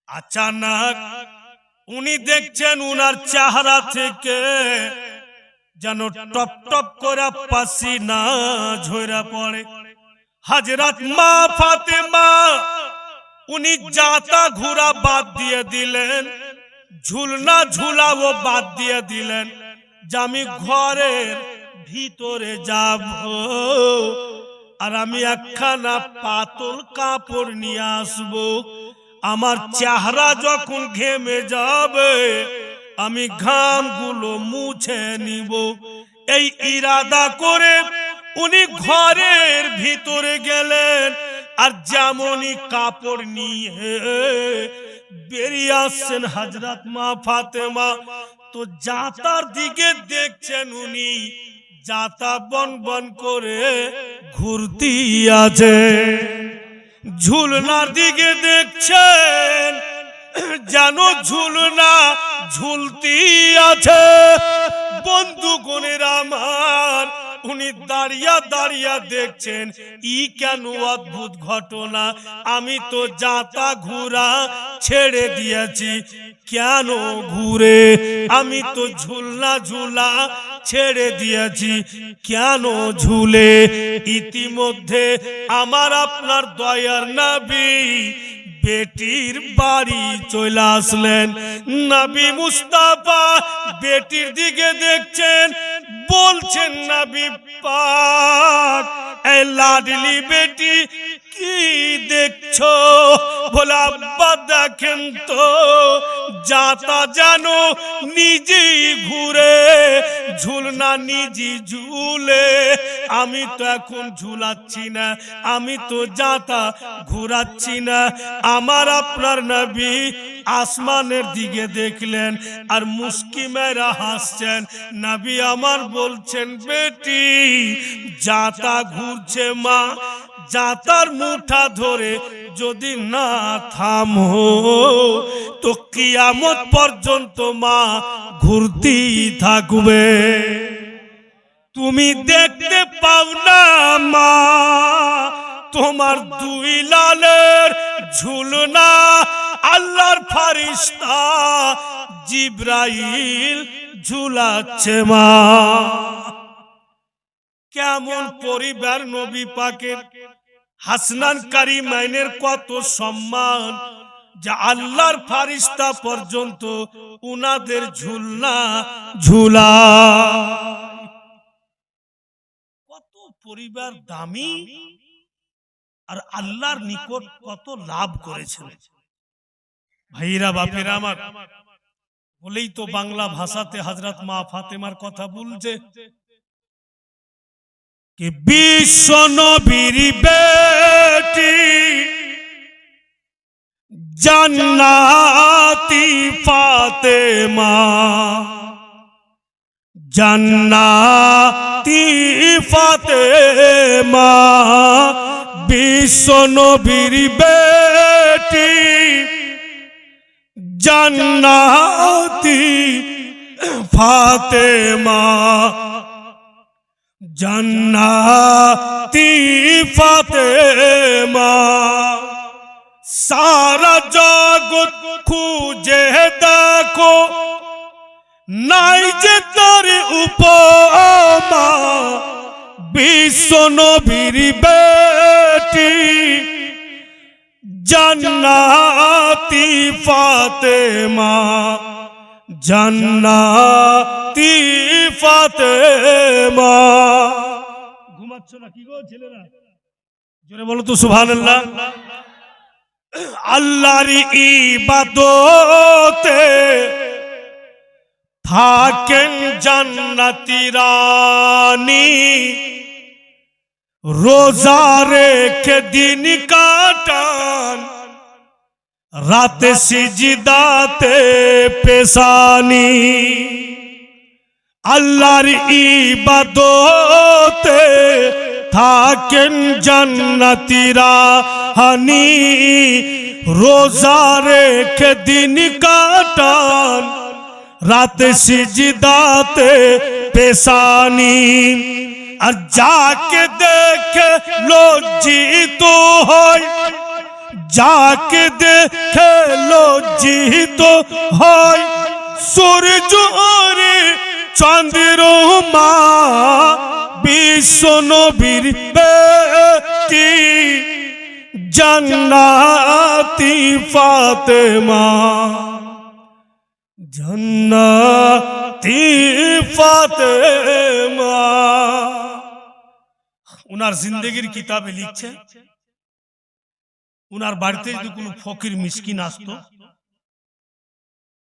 अचानक উনি দেখছেন উনার চেহারা থেকে যেন টপ টপ করে পাসিনা ঝরে পড়ে। হযরত মা ফাতেমা উনি জাতা ঘোরা বাদ দিয়ে দিলেন, ঝুলনা ঝুলাও বাদ দিয়ে দিলেন, যে আমি ঘরের ভিতরে যাব আর আমি একখানা পাতল কাপড় নিয়ে আসবো। আমার চেহারা যখন ঘেমে যাবে আমি ঘামগুলো মুছে নিব। এই ইরাদা করে উনি ঘরের ভিতরে গেলেন আর যেমনই কাপড় নিয়ে বেরিয়ে আসছেন হযরত মা ফাতেমা, তো জাতার দিকে দেখছেন উনি জাতা বন বন করে ঘুরতি আছে। ঝুলনার দিকে দেখছেন যেন ঝুলনা ঝুলতি আছে। বন্ধুগণের আমার, উনি দাঁড়িয়ে দাঁড়িয়ে দেখছেন ই কেন অদ্ভুত ঘটনা, আমি তো জাতা ঘুরা ছেড়ে দিয়েছি, কেন ঘুরে? আমি তো ঝুলনা ঝুলা ছেড়ে দিয়েছি, কেন ঝুলে? ইতিমধ্যে আমার আপনার দয়ার নবী বেটির বাড়ি চলে আসলেন। নবী মুস্তাফা বেটির দিকে দেখছেন, বলছেন নবী পাক, এই লাডলি বেটি কি দেখছো? বলে আব্বা দেখেন তো জাতা জানো নিজেই ঘুরে, ঝুলনা নিজে ঝুলে, আমি তো এখন ঝুলাচ্ছি না, আমি তো জাতা ঘুরাচ্ছি না। আমার আপনার নবী আসমানের দিকে দেখলেন আর মুস্কি মেরা হাসছেন। নবী আমার বলছেন, বেটি জাতা ঘুরছে মা, জাতার মুঠা ধরে যদি না থামো তো কিয়ামত পর্যন্ত মা ঘুরতেই থাকবে। তুমি দেখতে পাও না মা তোমার দুই লালের ঝুলনা আল্লাহর ফেরেশতা জিবরাইল ঝুলাচ্ছে মা। কেমন পরিবার নবী পাকের, হাসনান কারিমাইনের কত সম্মান, যা আল্লাহর ফেরেশতা পর্যন্ত উনাদের ঝুলনা ঝুলা। কত পরিবার দামি আর আল্লাহর নিকট কত লাভ করেছেন। ভাইরা বাপেরা আমার, বলেই তো বাংলা ভাষাতে হযরত মা ফাতেমার কথা বলছে कि विश्व नबीर बेटी जन्नती फातेमा, जन्नती फातेमा, विश्व नबीर बेटी जन्नती फातेमा, जन्नती फातेमा। सारा जगत খুঁজে দেখো নাই যে তার উপমা, বিশ্ব নবীর বেটি जन्नती फातेमा, जन्नती फातेमा। ঘুমাচ্ছ না কি গো ছেলেরা? জোরে বলো তো সুবহানাল্লাহ। আল্লাহর ইবাদতে থাকেন জান্নাতি রানী, রোজা রেখে দিন কাটান, রাতে সিজদাতে পেশানি। আল্লাহর ইবাদতে থাকেন জান্নাতি রানী, রোজা রেখে দিন কাটান, রাতে সিজদাতে পেশানি। আর যাকে দেখে লজ্জিত হয়, যাকে দেখে লজ্জিত হয় সূর্য রে চন্দ্রমা বিশ্ব নবীর বেটি জান্নাতি ফাতেমা জান্নাতি ফাতেমা। উনার জিন্দেগির কিতাবে লিখছে উনার বাড়িতে যদি কোনো ফকির মিসকিন আসতো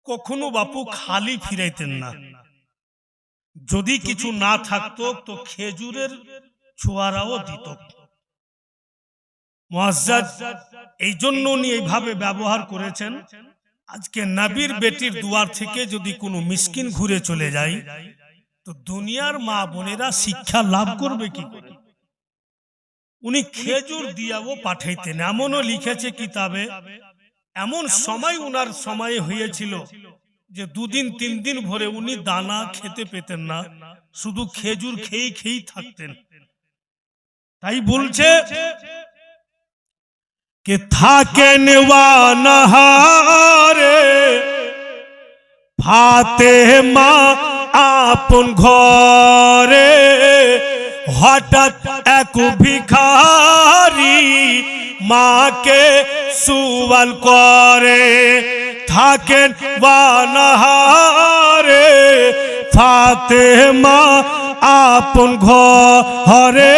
কখনো বাপু খালি ফিরাইতেন না। যদি কিছু না থাকতো তো খেজুরের ছোয়ারাও দিত। মুআজ্জাজ এই জন্য উনি এইভাবে ব্যবহার করেছেন। আজকে নবীর বেটির দুয়ার থেকে যদি কোনো মিসকিন ঘুরে চলে যায় তো দুনিয়ার মা বোনেরা শিক্ষা লাভ করবে কি করে? উনি খেজুর দিয়াও পাঠাইতেন। এমনও লিখেছে কিতাবে এমন সময় উনার সময় হয়েছিল যে 2 দিন 3 দিন ভরে উনি দানা খেতে পেতেন না, শুধু খেজুর খেয়ে খেয়েই থাকতেন। তাই বলছে কে থাকেন ওয়ানাহারে ফাতেমা আপন ঘরে হঠাৎ এক ভিখারি মাকে সুয়াল করে। থাকেন ওয়ানাহারে ফাতেমা আপন ঘরে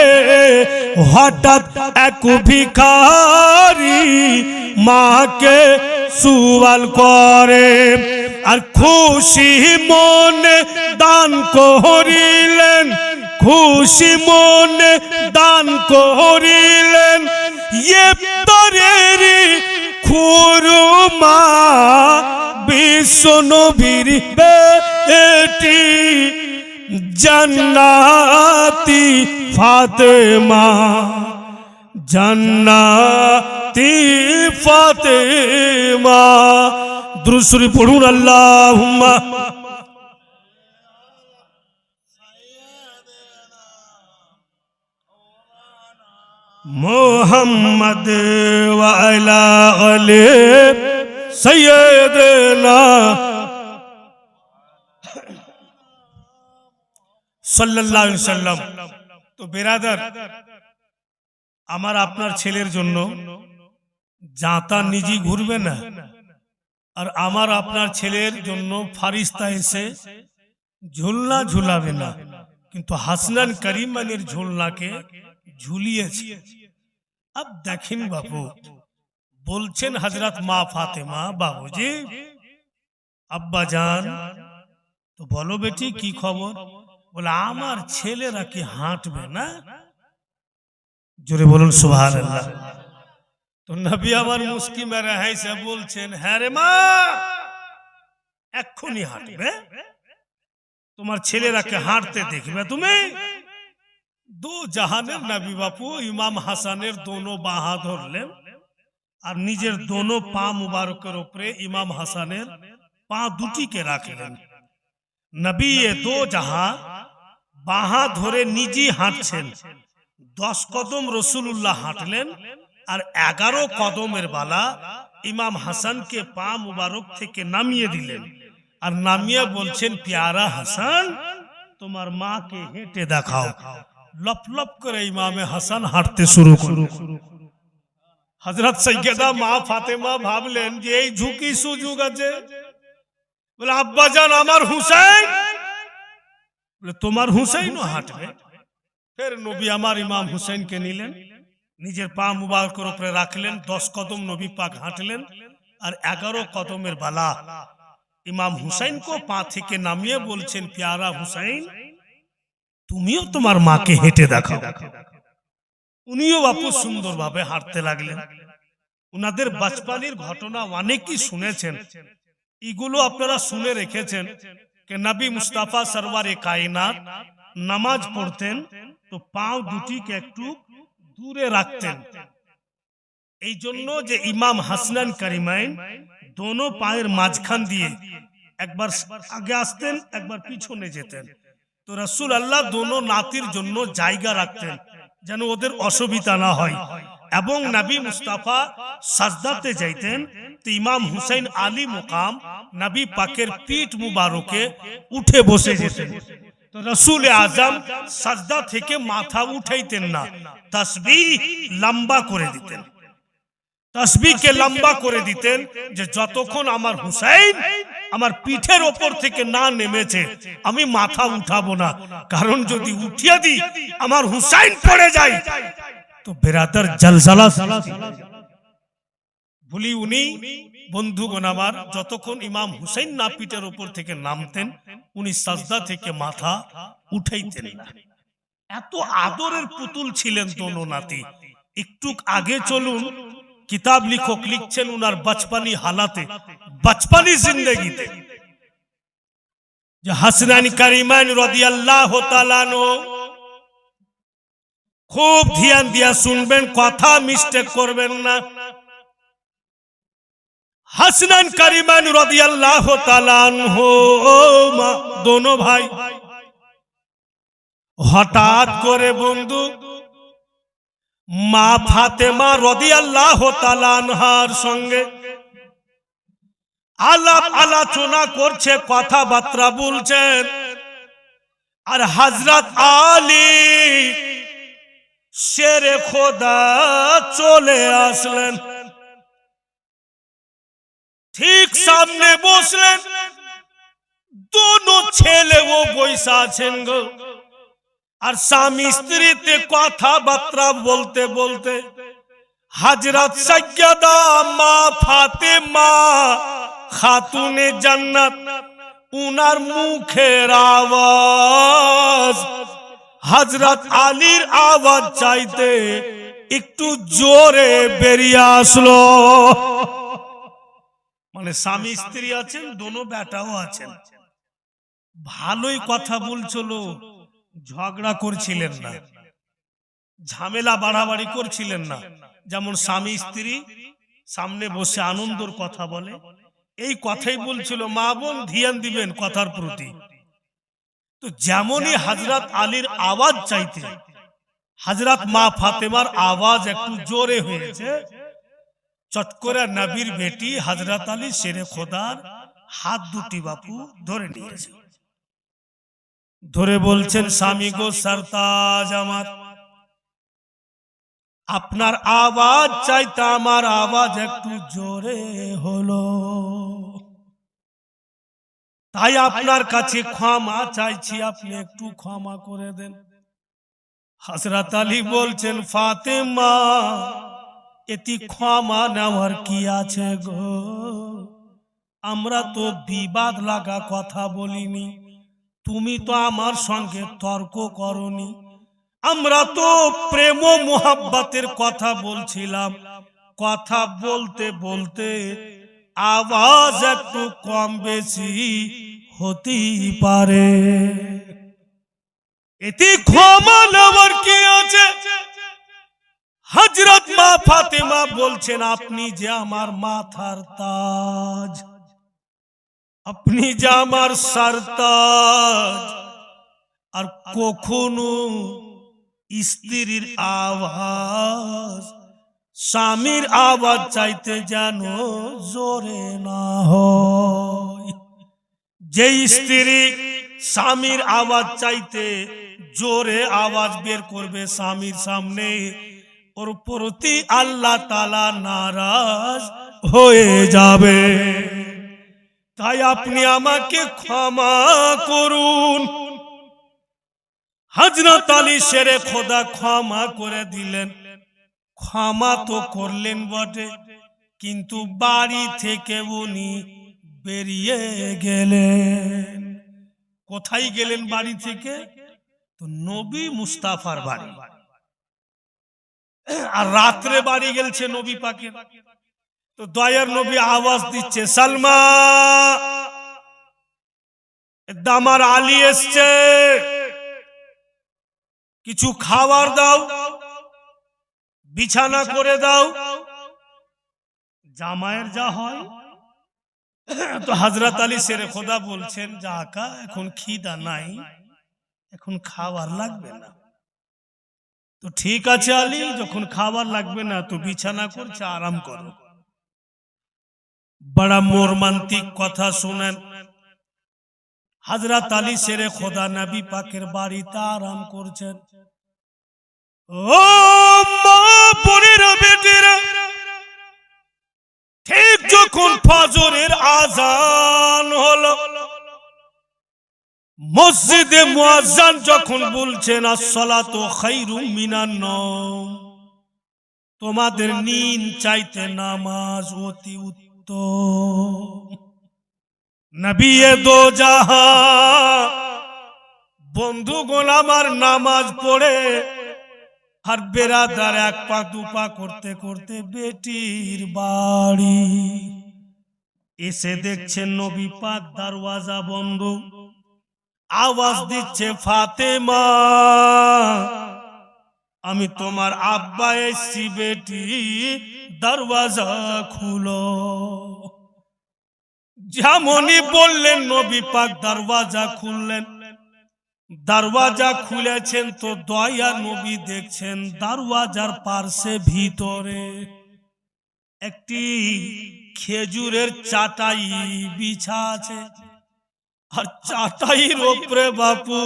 হঠাৎ এক ভিখারি মাকে সুয়াল করে। আর খুশি মনে দান করিলেন, খুশি মনে দান করিলেন ইফতারের খুরমা বিশ্ব নবীর বেটি জান্নাতি ফাতেমা জান্নাতি ফাতেমা। দুরূদ শরীফ পড়ুন আল্লাহুম্মা মুহাম্মদ ওয়া আলা আলি সাইয়্যিদিনা সাল্লাল্লাহু আলাইহি ওয়াসাল্লাম। তো বেরাদার, আমার আপনার ছেলের জন্য জাতা নিজে ঘুরবে না, আর আমার আপনার ছেলের জন্য ফারিস্তা এসে ঝুলনা ঝুলাবে না, কিন্তু হাসনান করিমানের ঝুলনাকে ঝুলিয়েছে। अब দেখেন বাবু, বলছেন হযরত মা ফাতেমা, বাবুজি আব্বা জান তো বলো বেটি কি খবর? বলে আমার ছেলেরা কি হাঁটবে না? জোরে বলুন সুবহানাল্লাহ। তো নবী আমার মুস্কি মেরে হাসে বলছেন, হ্যাঁ রে মা, এক্ষুনি হাঁটবে। তোমার ছেলেরাকে হাঁটতে দেখবে তুমি। দো জাহানের নবী বাপু ইমাম হাসানের দোনো বাহা ধরলেন আর নিজের দোনো পা মুবারকের উপরে ইমাম হাসানের পা দুটিকে রাখলেন। নবী এ দো জাহা বাহা ধরে নিজে হাঁটছেন। 10 কদম রাসূলুল্লাহ হাঁটলেন আর 11 কদমের বালা ইমাম হাসানকে পা মুবারক থেকে নামিয়ে দিলেন আর নামিয়ে বলছেন, প্যারা হাসান তোমার মাকে হেঁটে দেখাও। লপ লপ করে ইমামে হাসান হাঁটতে শুরু করলেন। হযরত সৈয়দা মা ফাতেমা ভাবলেন যে এই ঝুঁকি সুযোগ আছে। বলে আব্বা জান আমার হুসাইন। বলে তোমার হুসাইনও হাঁটবে। ফের নবী আমার ইমাম হুসাইনকে নিলেন, নিজের পা মুবারকের উপরে রাখলেন, 10 কদম নবী পাক হাঁটলেন আর 11 কদমের বালা ইমাম হুসাইনকে পা থেকে নামিয়ে বলছেন, প্যারা হুসাইন তুমিও তোমার মাকে হেঁটে দেখাও। উনিও বাপু সুন্দরভাবে হাঁটতে লাগলেন। উনাদের বাচপানির ঘটনা অনেকেই শুনেছেন, এগুলো আপনারা শুনে রেখেছেন যে নবী মুস্তাফা সরওয়ারে কায়নাত নামাজ পড়তেন তো পাও দুটিকে একটু দূরে রাখতেন, এই জন্য যে ইমাম হাসনান করিমাইন দোনো পায়ের মাঝখান দিয়ে একবার আগে আসতেন একবার পিছনে যেতেন। তো রাসূল আল্লাহ দোনো নাতির জন্য জায়গা রাখতেন যেন ওদের অসুবিধা না হয়। এবং নবী মুস্তাফা সাজদাতে যাইতেন তো ইমাম হুসাইন আলী মুকাম নবী পাকের পিঠ মুবারকে উঠে বসে যেতেন। তো রাসূল আযম সাজদা থেকে মাথা উঠাইতেন না, তাসবিহ লম্বা করে দিতেন, তাসবিহকে লম্বা করে দিতেন যে যতক্ষণ আমার হুসাইন আমার পিঠের ওপর থেকে না নেমেছে আমি মাথা উঠাবো না, কারণ যদি উঠিয়ে দিই আমার হুসাইন পড়ে যায় তো বেরাদার জলজালা। বলি উনি বন্ধুগণ আমার যতক্ষণ ইমাম হুসাইন না পিঠের ওপর থেকে নামতেন উনি সাজদা থেকে মাথা উঠাইতেন না। এত আদরের পুতুল ছিলেন দোনো নাতি। একটু আগে চলুন, কিতাব লিখক লিখছেন উনার বচপনি হালাতে, বচপনি জিন্দগিতে, যে হাসনান কারিমান রাদিয়াল্লাহু তাআলা আনহু, খুব ধ্যান দিয়া শুনবেন, কথা মিস্টেক করবেন না। হাসনান কারিমান রাদিয়াল্লাহু তাআলা আনহু দোনো ভাই হঠাৎ করে বন্ধু মা ফাতেমা রাদিয়াল্লাহু তাআলা আনহার সঙ্গে আলাপ আলোচনা করছে, কথাবার্তা বলছেন, আর হযরত আলী শেরে খোদা চলে আসলেন, ঠিক সামনে বসলেন। दोनों ছেলে ও বৈশা আছেন গো, আর স্বামী স্ত্রীতে কথাবার্তা বলতে বলতে হযরত সাইয়্যিদা মা ফাতেমা খাতুনে জান্নাত উনার মুখের আওয়াজ হযরত আলীর আওয়াজ চাইতে একটু জোরে বেরিয়ে আসলো। মানে স্বামী স্ত্রী আছেন, দোনো বেটাও আছেন, ভালোই কথা বলছিল, ঝগড়া করছিলেন না, ঝামেলা বাড়াবাড়ি করছিলেন না। যেমন স্বামী স্ত্রী সামনে বসে আনন্দর কথা বলে, এই কথাই বলছিল, মা বোন ধ্যান দিবেন কথার প্রতি। তো যেমনই হযরত আলীর আওয়াজ চাইতে হযরত মা ফাতেমার আওয়াজ একটু জোরে হয়েছে, চট করে নবীর বেটি হযরত আলী শেরে খোদার হাত দুটি বাপু ধরে নিয়েছে, ধরে বলছেন, স্বামী গো সরতাজ আমার, আপনার আওয়াজ চাইতে আমার আওয়াজ একটু জোরে হলো, তাই আপনার কাছে ক্ষমা চাইছি, আপনি একটু ক্ষমা করে দেন। হযরত আলী বলছেন, ফাতেমা এটি ক্ষমা নেওয়ার কি আছে গো, আমরা তো বিবাদ লাগা কথা বলিনি, তুমি তো আমার সঙ্গে তর্ক করনি, আমরা তো প্রেম ও মোহাব্বতের কথা বলছিলাম, কথা বলতে বলতে আওয়াজ একটু কম বেশি হতেই পারে, এতে ক্ষমা নেওয়ার কি আছে। হযরত মা ফাতেমা বলছেন, আপনি যে আমার মাথার তাজ, আপনি যে আমার সরতাজ, আর কখনো স্ত্রীর আওয়াজ স্বামীর আওয়াজ চাইতে যেন জোরে না হয়। যে স্ত্রী স্বামীর আওয়াজ চাইতে জোরে আওয়াজ বের করবে স্বামীর সামনে, ওর প্রতি আল্লাহ তাআলা নারাজ হয়ে যাবে। তাই আপনি আমাকে ক্ষমা করুন। হযরত আলী শেরে খোদা ক্ষমা করে দিলেন। ক্ষমা তো করলেন বটে, কিন্তু বাড়ি থেকে উনি বেরিয়ে গেলেন। কোথায় গেলেন বাড়ি থেকে? তো নবী মুস্তাফার বাড়ি। আর রাত্রে বাড়ি গেলছে নবী পাকের। তো দয়ার নবী আওয়াজ দিচ্ছে, সালমা দামার আলী এসছে, কিছু খাবার দাও, বিছানা করে দাও। জামায়ের যা হয়। তো হযরত আলী শেরে খোদা বলছেন, যা আকা এখন খিদা নাই, এখন খাবার লাগবে না। তো ঠিক আছে আলী, যখন খাবার লাগবে না তো বিছানা করছে, আরাম করো। বড় মর্মান্তিক কথা শুনেন, হযরত আলী শেরে খোদা নবী পাকের বাড়িতে আরাম করছেন। ও মা বোনেরা বেটিরা, ঠিক যখন ফজরের আযান হলো, মসজিদে মুয়াজ্জিন যখন বলছেন আসসালাতু খায়রুম মিনান নাওম, তোমাদের নিন চাইতে নামাজ অতি উত্তম। নবী দো জাহান, বন্ধুগণ আমার, নামাজ পড়ে আর বেরাদার এক পা দুপা করতে করতে বেটির বাড়ি এসে দেখছেন নবী পাক দরওয়াজা বন্ধ। আওয়াজ দিচ্ছে ফাতেমা, আমি তোমার আব্বা এসছি বেটি, দরওয়াজা খুলো। যেমনই বললেন নবী পাক দরওয়াজা খুললেন। দরওয়াজা খুলেছেন তো দয়া নবী দেখছেন দরওয়াজার পার্শ্বে ভিতরে একটি খেজুরের চাটাই বিছা আছে, আর চাটাইয়ের উপরে বাপু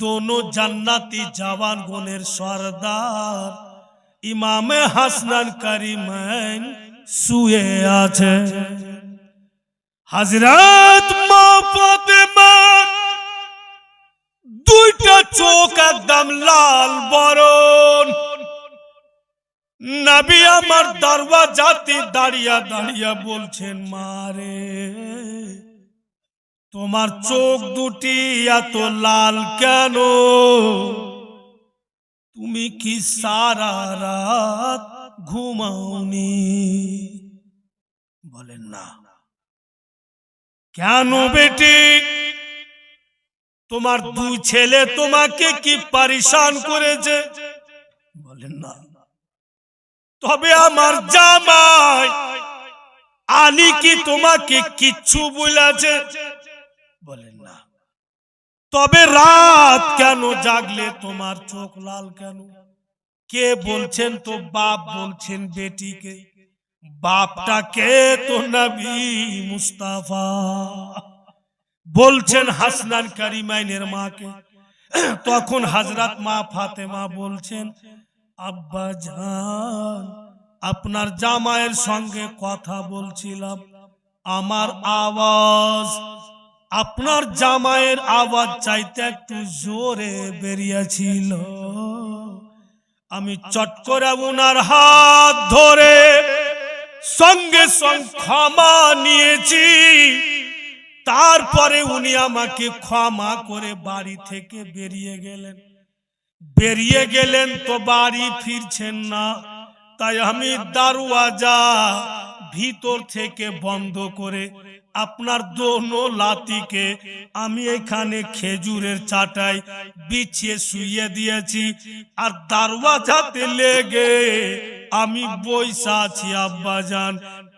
দোনো জান্নাতি জওয়ান গুণের সরদার ইমামে হাসান কারিমাইন শুয়ে আছে। হযরত মা ফাতেমা দুইটা চোখ একদম লাল বরণ। নবী আমার দরওয়াজাতে দাঁড়িয়ে দাঁড়িয়ে বলছেন, মারে তোমার চোখ দুটি এত লাল কেন? তুমি কি সারা রাত ঘুমাওনি? বলেন না। কেন বেটি, তোমার দুই ছেলে তোমাকে কি পরেশান করেছে? বলেন না। তবে আমার জামাই আলী কি তোমাকে কিচ্ছু বলেছে? বলেন না। তবে রাত কেন জাগলে, তোমার চোখ লাল কেন? কে বলছেন? তো বাপ বলছেন বেটিকে। বাপটা কে? তো নবী মুস্তাফা বলছেন হাসনান কারিমাইনের মাকে। তখন হযরত মা ফাতেমা বলছেন, আব্বা জান, আপনার জামাইয়ের সঙ্গে কথা বলছিলাম, আমার আওয়াজ আপনার জামাইয়ের আওয়াজ চাইতে একটু জোরে বেরিয়েছিল। আমি চট করে উনার হাত ধরে সঙ্গে সঙ্গে ক্ষমা নিয়েছি। তারপরে উনি আমাকে ক্ষমা করে বাড়ি থেকে বেরিয়ে গেলেন তো বাড়ি ফিরছেন না। তাই আমি দরওয়াজা ভিতর থেকে বন্ধ করে আপনার দোনো লাতিকে আমি এখানে খেজুরের চাটাই বিছিয়ে শুইয়ে দিয়েছি, আর দরওয়াজাতে লেগে আমি বইসা আছি। আব্বা জান,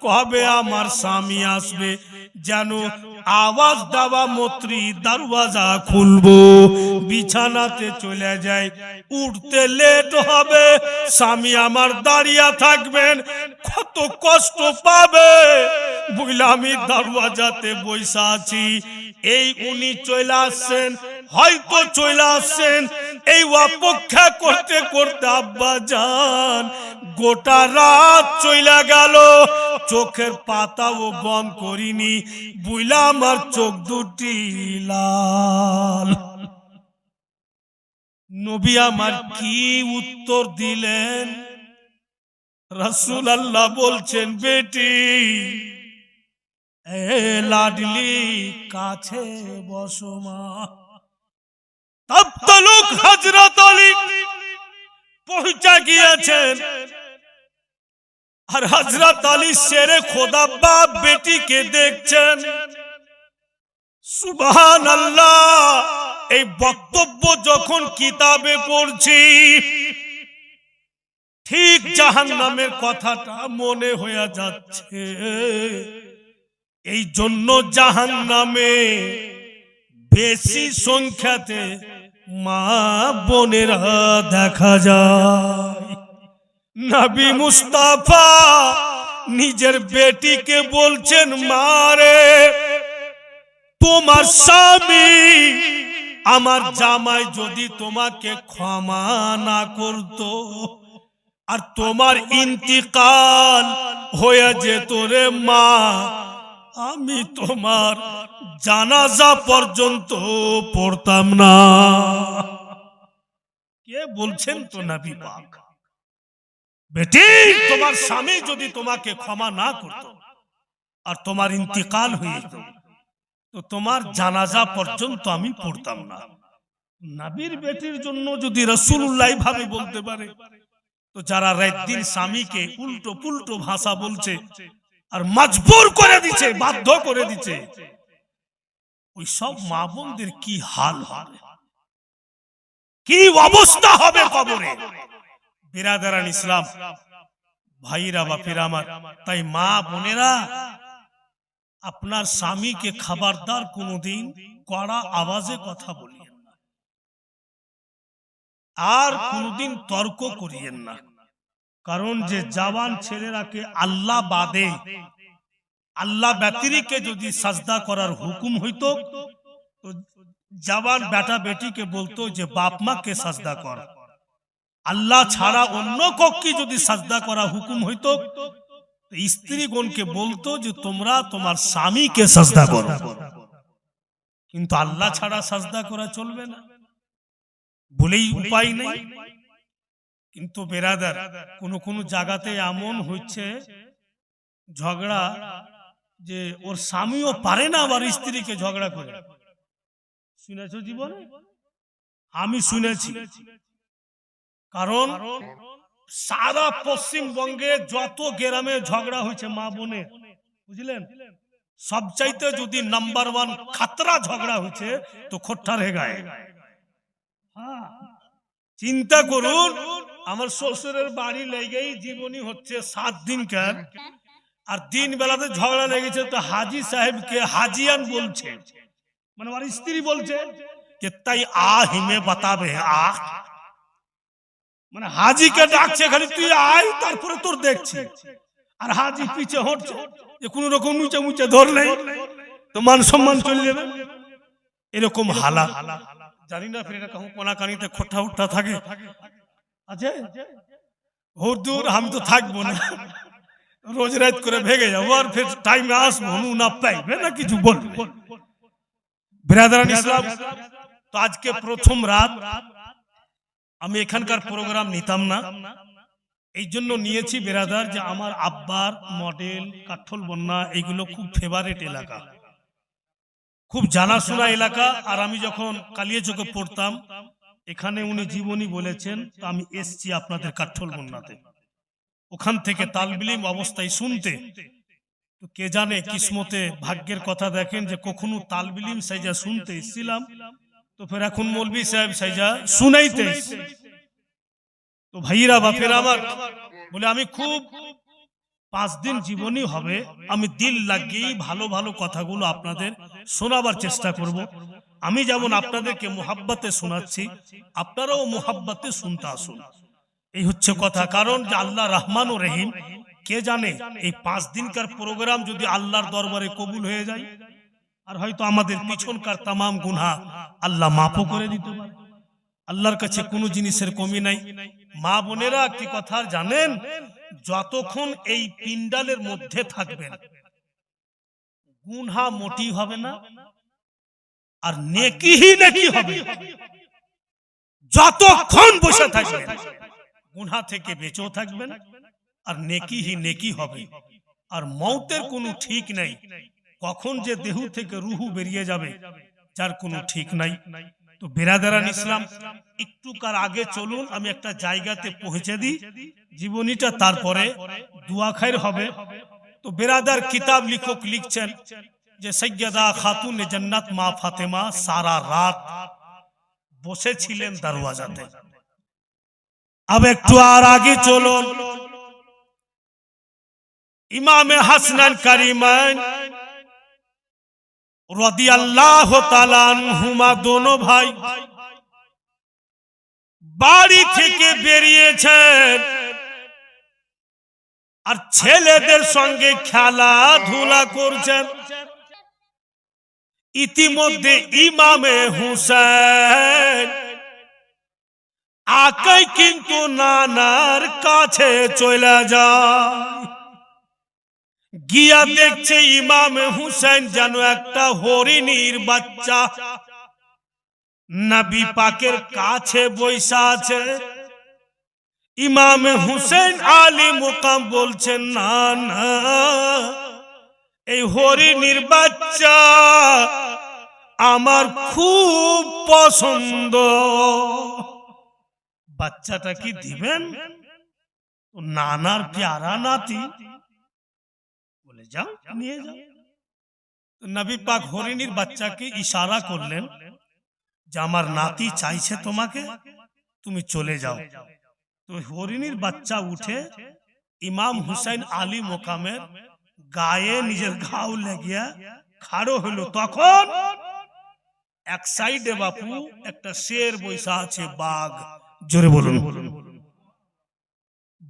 কবে আমার স্বামী আসবে, যেন আওয়াজ দেওয়া মাত্রই দরওয়াজা খুলবো, বিছানাতে চলে যাই, উঠতে লেট হবে, স্বামী আমার দাঁড়িয়ে থাকবেন, কত কষ্ট পাবে বুঝলে আমি দরওয়াজাতে বইসা আছি। এই উনি চলে আসছেন, হয়তো চলে আসছেন, এই অপেক্ষা করতে করতে আব্বা জান গোটা রাত চলে গেল, চোখের পাতাও বন্ধ করিনি, বুঝলা আমার চোখ দুটি লাল। নবী আমার কি উত্তর দিলেন? রাসূলুল্লাহ বলছেন, বেটি এ লাডলি কাছে বসো মা। তব তলুক হযরত আলী পৌঁছা গিয়েছেন, আর হযরত আলী শেরে খোদা বাপ বেটিকে দেখছেন। সুবহানাল্লাহ, এই বক্তব্য যখন কিতাবে পড়ছি ঠিক জাহান্নামের কথাটা মনে হয়ে যাচ্ছে। এই জন্য জাহান্নামে বেশি সংখ্যাতে মা বোনেরা দেখা যায় নবী মুস্তাফা নিজের বেটিকে বলছেন, মারে তোমার স্বামী আমার জামাই যদি তোমাকে ক্ষমা না করত আর তোমার ইন্তিকাল হয়ে যেত রে মা, আমি তোমার জানাজা পর্যন্ত পড়তাম না। কে বলছেন? তো নবী পাক। বেটি, তোমার স্বামী যদি তোমাকে ক্ষমা না করত আর তোমার ইন্তিকাল হয়ে যেত তো তোমার জানাজা পর্যন্ত আমি পড়তাম না। নবীর বেটির জন্য যদি রাসূলুল্লাহ ভাবে বলতে পারে, তো যারা রাত দিন স্বামীকে উল্টো পুল্টো ভাষা বলছে আর মজবুর করে দিচ্ছে, বাধ্য করে দিচ্ছে, ওই সব মা বোনদের কি হাল হবে, কি অবস্থা হবে কবরে। বিরাদারান ইসলাম, ভাইরা বাপেরা আমার, তাই মা বোনেরা আপনার স্বামীকে খবরদার কোনোদিন কড়া আওয়াজে কথা বলিয়েন না, আর কোনোদিন তর্ক করিয়েন না। কারণ যে জওয়ান ছেলেরাকে আল্লাহ বাদে, আল্লাহ ব্যতিরিকে যদি সাজদা করার হুকুম হইতো তো জওয়ান বেটা বেটিকে বলতো যে বাপ মাকে সাজদা কর। আল্লাহ ছাড়া অন্য কাউকে যদি সাজদা করা হুকুম হইতো স্ত্রীগণকে বলতো যে তোমরা তোমার স্বামীকে সাজদা করো, কিন্তু আল্লাহ ছাড়া সাজদা করা চলবে না বলেই উপায় নেই। কিন্তু বেরাদার, কোন কোন জায়গাতে এমন হচ্ছে ঝগড়া যে ওর স্বামীও পারে না আবার স্ত্রীকে ঝগড়া করে। শুনেছ জীবনে? আমি শুনেছি। কারণ সারা পশ্চিমবঙ্গে যত গ্রামে ঝগড়া হয়েছে মা বোনে, বুঝলেন, সবচাইতে যদি নাম্বার 1 খাতরা ঝগড়া হয়েছে তো খোট্টার হেগায়। চিন্তা করুন, আমার শ্বশুরের বাড়ি লেগেই জীবনী হচ্ছে 7 দিনকার, আর দিন বেলাতে ঝগড়া লেগেছে তো হাজি সাহেবকে হাজিয়ান বলছে, মানে আমার স্ত্রী বলছে যে তাই হিমে বাতাবে মানে হাজিকে ডাকছে খালি তুই আয় তারপরে তোর দেখছি, আর হাজি পিছে হটছে যে কোন রকম মুচে মুচে ধরলে তো মান সম্মান চলে যাবে। এরকম হালা জানি না, ফির এটা কখন কোনাকানিতে খোট্টা উঠা থাকে আছে বহুত দূর, আমি তো থাকবো না, রোজ রাত করে ভেগে যাবো, আর ফির টাইমে আসবো না পাইবে না কিছু বলবে। বিরাদারান ইসলাম, তো আজকে প্রথম রাত আমি এখানকার প্রোগ্রাম নিতাম না, এই জন্য নিয়েছি বেরাদার যে আমার আব্বার মডেল কাঠল বন্যা এইগুলো খুব ফেভারিট এলাকা, খুব জানাশোনা এলাকা। আর আমি যখন কালিয়াচকে পড়তাম এখানে উনি জীবনী বলেছেন, তো আমি এসছি আপনাদের কাঠল বন্যাতে, ওখান থেকে তালবিলিম অবস্থায় শুনতে। তো কে জানে কিসমতে ভাগ্যের কথা দেখেন যে কখনো তালবিলিম সাইজা শুনতে এসেছিলাম, তো ফের এখন মৌলভী সাহেব সাইজা শুনাইতে। তো ভাইরা বাপেরা আমার বলে আমি খুব 5 দিন জীবনী হবে, আমি দিল লাগিয়ে ভালো ভালো কথাগুলো আপনাদের শোনাবার চেষ্টা করব। আমি যেমন আপনাদেরকে মোহাব্বতে শোনাচ্ছি, আপনারাও মোহাব্বতে শুনতে আসুন, এই হচ্ছে কথা। কারণ যে আল্লাহ রহমান ও রহিম, কে জানে এই 5 দিনকার প্রোগ্রাম যদি আল্লাহর দরবারে কবুল হয়ে যায়, আর হয়তো আমাদের পিছনকার তামাম গুনাহ আল্লাহ মাফও করে দিতে পারে। আল্লাহর কাছে কোনো জিনিসের কমি নাই। মা বোনেরা কি কথা জানেন, যতক্ষণ এই পিন্ডালের মধ্যে থাকবেন গুনাহ মোটি হবে না, আর নেকিই নেকি হবে। যতক্ষণ বসে থাকবেন গুনাহ থেকে বেঁচেও থাকবেন, আর নেকিই নেকি হবে। আর মৌতের কোনো ঠিক নাই, কখন যে দেহ থেকে রুহু বেরিয়ে যাবে যার কোনো ঠিক নাই। তো বিরাদারান ইসলাম, একটু কার আগে চলুন, আমি একটা জায়গাতে পৌঁছে দিই জীবনীটা, তারপরে দোয়া খায়ের হবে। তো বিরাদার কিতাব লেখক লিখছেন যে সৈয়দা খাতুন জান্নাত মা ফাতেমা সারা রাত বসেছিলেন দরওয়াজাতে। अब একটু আর আগে চলুন, ইমামে হাসান কারিমান রাদিয়াল্লাহু তাআলা আনহুমা, दोनों भाई বাড়ি থেকে বেরিয়েছেন আর ছেলেদের সঙ্গে খেলাধুলা করছেন। ইতিমধ্যে ইমামে হুসেন আকাই কিন্তু নানার কাছে চলে যায়। গিয়া দেখছে ইমামে হুসেন যেন একটা হরিণীর বাচ্চা নবী পাকের কাছে বসা আছে। ইমাম হুসেন আলী মুকাম বলছেন, না না, এই হরিণীর বাচ্চা আমার খুব পছন্দ, বাচ্চাটা কি দিবেন? নানার প্যারা নাতি, বলে যাও নিয়ে যাও। নবী পাক হরিণীর বাচ্চাকে ইশারা করলেন যে আমার নাতি চাইছে তোমাকে, তুমি চলে যাও। তো হরিণীর বাচ্চা উঠে ইমাম হুসাইন আলী মোকামের গায়ে নিজের ঘাও লাগিয়া খাড়ো হলো। তখন এক সাইডে বাপু একটা শের বৈশা আছে, বাঘ। জোরে বলুন।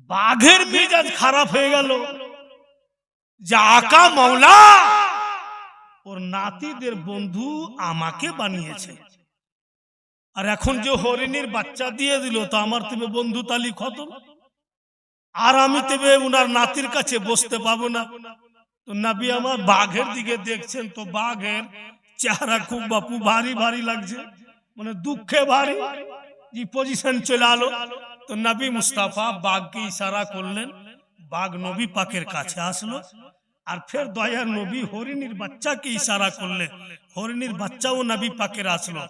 বাঘের মেজাজ খারাপ হয়ে গেল যে আকা মাওলা ওর নাতিদের বন্ধু আমাকে বানিয়েছে, আর এখন যে হরিণীর বাচ্চা দিয়ে দিল তো আমার তেবে বন্ধু তালি খতম, আর আমি তেবে উনার নাতির কাছে বসতে পাবো না। তো নবী আমার বাঘের দিকে দেখছেন, তো বাঘের চেহারা খুব বাপু ভারী ভারী লাগছে, মানে দুঃখে ভারী যে পজিশন চলে আলো। তো নবী মুস্তাফা বাঘকে ইশারা করলেন, বাঘ নবী পাকের কাছে আসলো। আর ফের দয়ার নবী হরিণীর বাচ্চাকে ইশারা করলেন, হরিণীর বাচ্চাও নবী পাকের আসলো।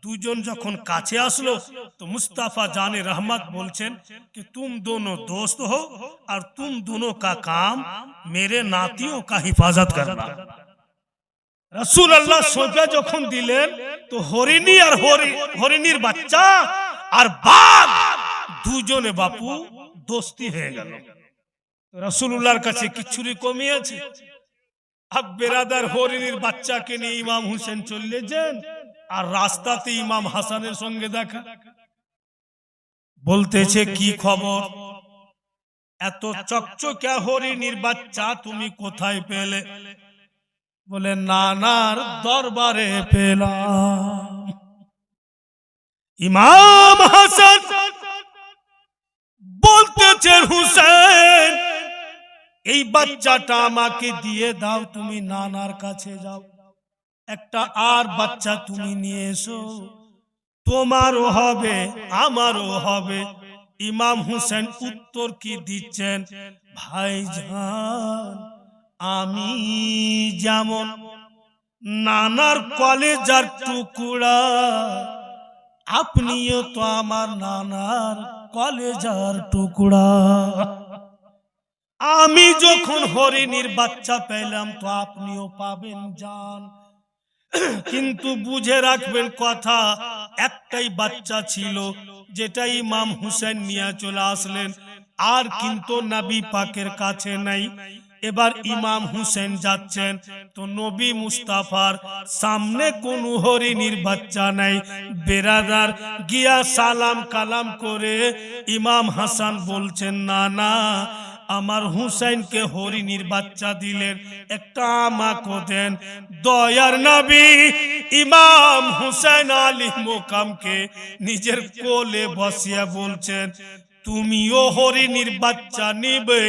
দুজন যখন কাছে আসলো তো मुस्तफा जाने रहमत बोलছেন कि तुम दोनों दोस्त हो और तुम दोनों का काम मेरे नातियों का हिफाजत करना। रसूल अल्लाह सोचा যখন দিলেন তো হরিণী আর হরিণীর বাচ্চা আর বাঘ দুজনে বাপু দোস্তি হয়ে গেল। রাসূলুল্লাহর কাছে কিছুরই কমি আছে। আব বেরাদার হরিণীর বাচ্চাকে নিয়ে ইমাম হুসেন চলে যান, আর রাস্তাতে ইমাম হাসানের সঙ্গে দেখা। বলতেছে কি খবর, এত চকচকে হরিণীর বাচ্চা তুমি কোথায় পেলে? বলে নানার দরবারে পেলাম। ইমাম হাসান বলতেছে হুসেন এই বাচ্চাটা আমাকে দিয়ে দাও, তুমি নানার কাছে যাও, একটা আর বাচ্চা তুমি নিয়ে এসো, তোমারও হবে আমারও হবে। ইমাম হুসেন উত্তর কি দিচ্ছেন, ভাইজান আমি যেমন নানার কলেজার টুকরা, আপনিও তো আমার নানার কলেজার টুকরা। আমি যখন হরিণীর বাচ্চা পেলাম তো আপনিও পাবেন জান, কিন্তু বুঝে রাখবেন কথা, একটাই বাচ্চা ছিল যেটা ইমাম হুসেন নিয়ে চলে আসলেন, আর কিন্তু নবী পাকের কাছে নাই। এবার ইমাম হুসেন যাচ্ছেন তো নবী মুস্তাফার সামনে কোন হরিণীর বাচ্চা নাই। বেরাদার গিয়া সালাম কালাম করে ইমাম হাসান বলছেন, না না আমার হুসাইনকে হরিণীর বাচ্চা দিলেন, একটা আমাকে দেন। দয়ার নবী ইমাম হুসাইন আলী মোকামকে নিজের কোলে বসিয়া বলছেন, তুমিও হরিণীর বাচ্চা নিবে,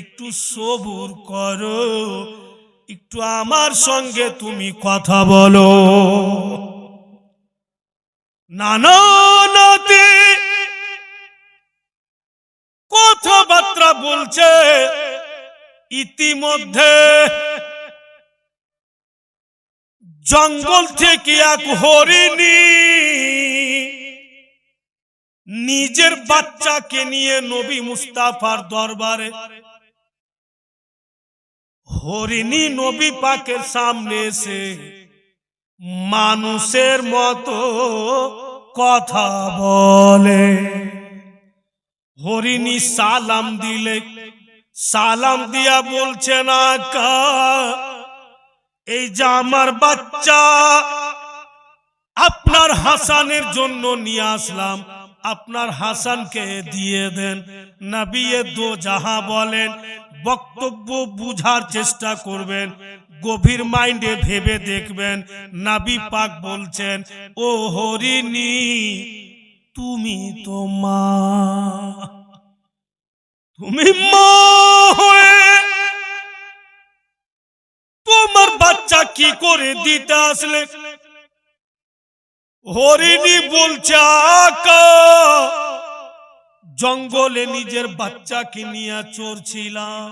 একটু সবুর করো, একটু আমার সঙ্গে তুমি কথা বলো। নানা নাতি কথাবার্তা বলছে। ইতিমধ্যে জঙ্গল থেকে এক হরিণী নিজের বাচ্চাকে নিয়ে নবী মুস্তাফার দরবারে। হরিণী নবী পাকের সামনে এসে মানুষের মতো কথা বলে। হরিণী সালাম দিলে, সালাম দিয়া বলছেন, আকা এই যে আমার বাচ্চা আপনার হাসানের জন্য নিয়ে আসলাম, আপনার হাসানকে দিয়ে দেন। নবী দো জাহাঁ বলেন, বক্তব্য বুঝার চেষ্টা করবেন, গভীর মাইন্ডে ভেবে দেখবেন। নবী পাক বলছেন, ও হরিণী তুমি তো মা, তুমি মা হয়ে তোমার বাচ্চা কি করে দিতে আসলে? হরিণী বলছে, আকা জঙ্গলে নিজের বাচ্চাকে নিয়ে চড়ছিলাম,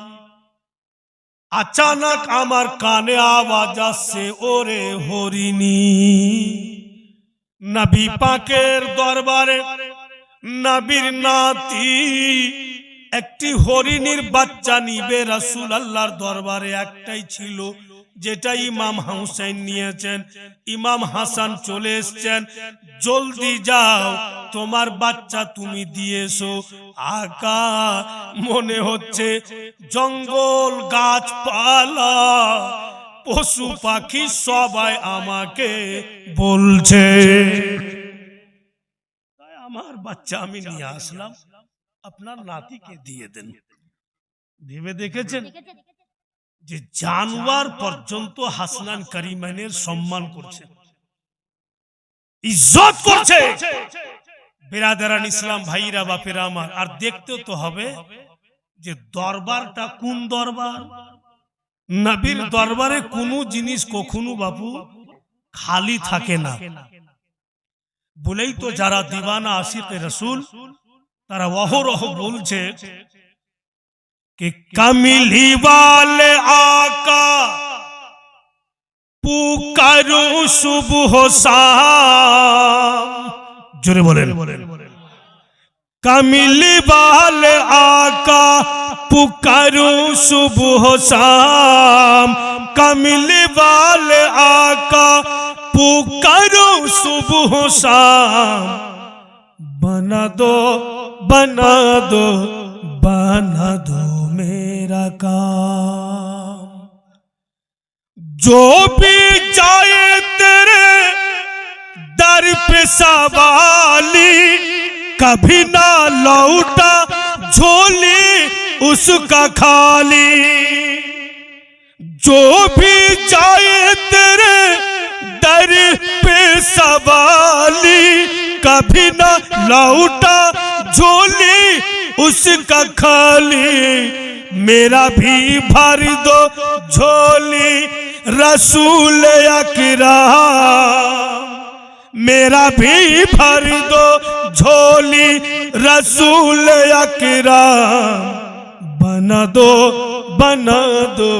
আচানক আমার কানে আওয়াজ আসছে, ওরে হরিণী। নবী পাকের দরবারে নবীর নাতি একটি হরিণীর বাচ্চা নিবে। রাসূলুল্লাহর দরবারে একটাই ছিল, যেটা ইমাম হুসাইন নিয়েছেন। ইমাম হাসান চলে এসেছেন, জলদি যাও তোমার বাচ্চা তুমি দিয়েছো। আকা মনে হচ্ছে জঙ্গল গাছপালা পশু পাখি সবাই আমাকে বলছে, তাই আমার বাচ্চা আমি নিয়ে আসলাম, আপনার নাতিকে দিয়ে দেন। ভেবে দেখেছেন যে জানোয়ার পর্যন্ত হাসনান কারিমাইনের সম্মান করছে, ইজ্জত করছে। বিরাদারান ইসলাম ভাইরা বাপেরা আমার, আর দেখতেও তো হবে যে দরবারটা কোন দরবার। নবীর দরবারে কোনো জিনিস কখনো বাপু খালি থাকে না, বলেই তো যারা দিওয়ানা আশিকে রাসূল তারা অহরহ বলছে कि कमली वाले आका पुकारो सुबह शाम, जोरे बोलें, कमली वाले आका पुकारो सुबह शाम, कमली वाले आका पुकारो सुबह शाम, बना दो बना दो बना दो मेरा काम, जो भी जाए तेरे दर पे सवाली, कभी ना लौटा झोली उसका खाली, जो भी जाए तेरे दर पे सवाली, कभी ना लौटा झोली उसका खाली, मेरा भी भर दो झोली रसूल अकरम, मेरा भी भर दो झोली रसूल अकरम, बना दो बना दो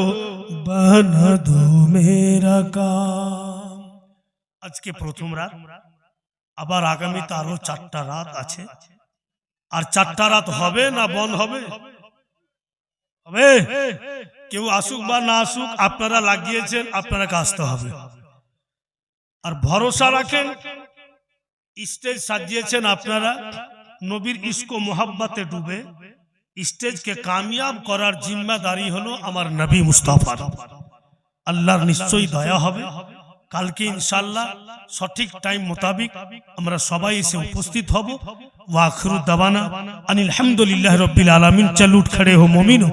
बना दो मेरा काम। आज के प्रथम रात, আবার আগামীতে আরো 4টা রাত আছে, আর 4টা রাত হবে না বন্ধ হবে? হবে। কেউ আসুক বা না আসুক, আপনারা লাগিয়েছেন, আপনারা আসতে হবে। আর ভরসা রাখেন, স্টেজ সাজিয়েছেন আপনারা, নবীর ইশক ও মোহাব্বতে ডুবে স্টেজকে কামিয়াব করার জিম্মাদারি হলো আমার নবী মুস্তাফার। আল্লাহর নিশ্চয়ই দয়া হবে। কালকে ইনশাআল্লাহ সঠিক টাইম মোতাবেক আমরা সবাই এসে উপস্থিত হব। ওয়া আখিরু দাওয়ানা আনিল হামদুলিল্লাহি রাব্বিল আলামিন। চল উঠ খড়ে হো মুমিনো।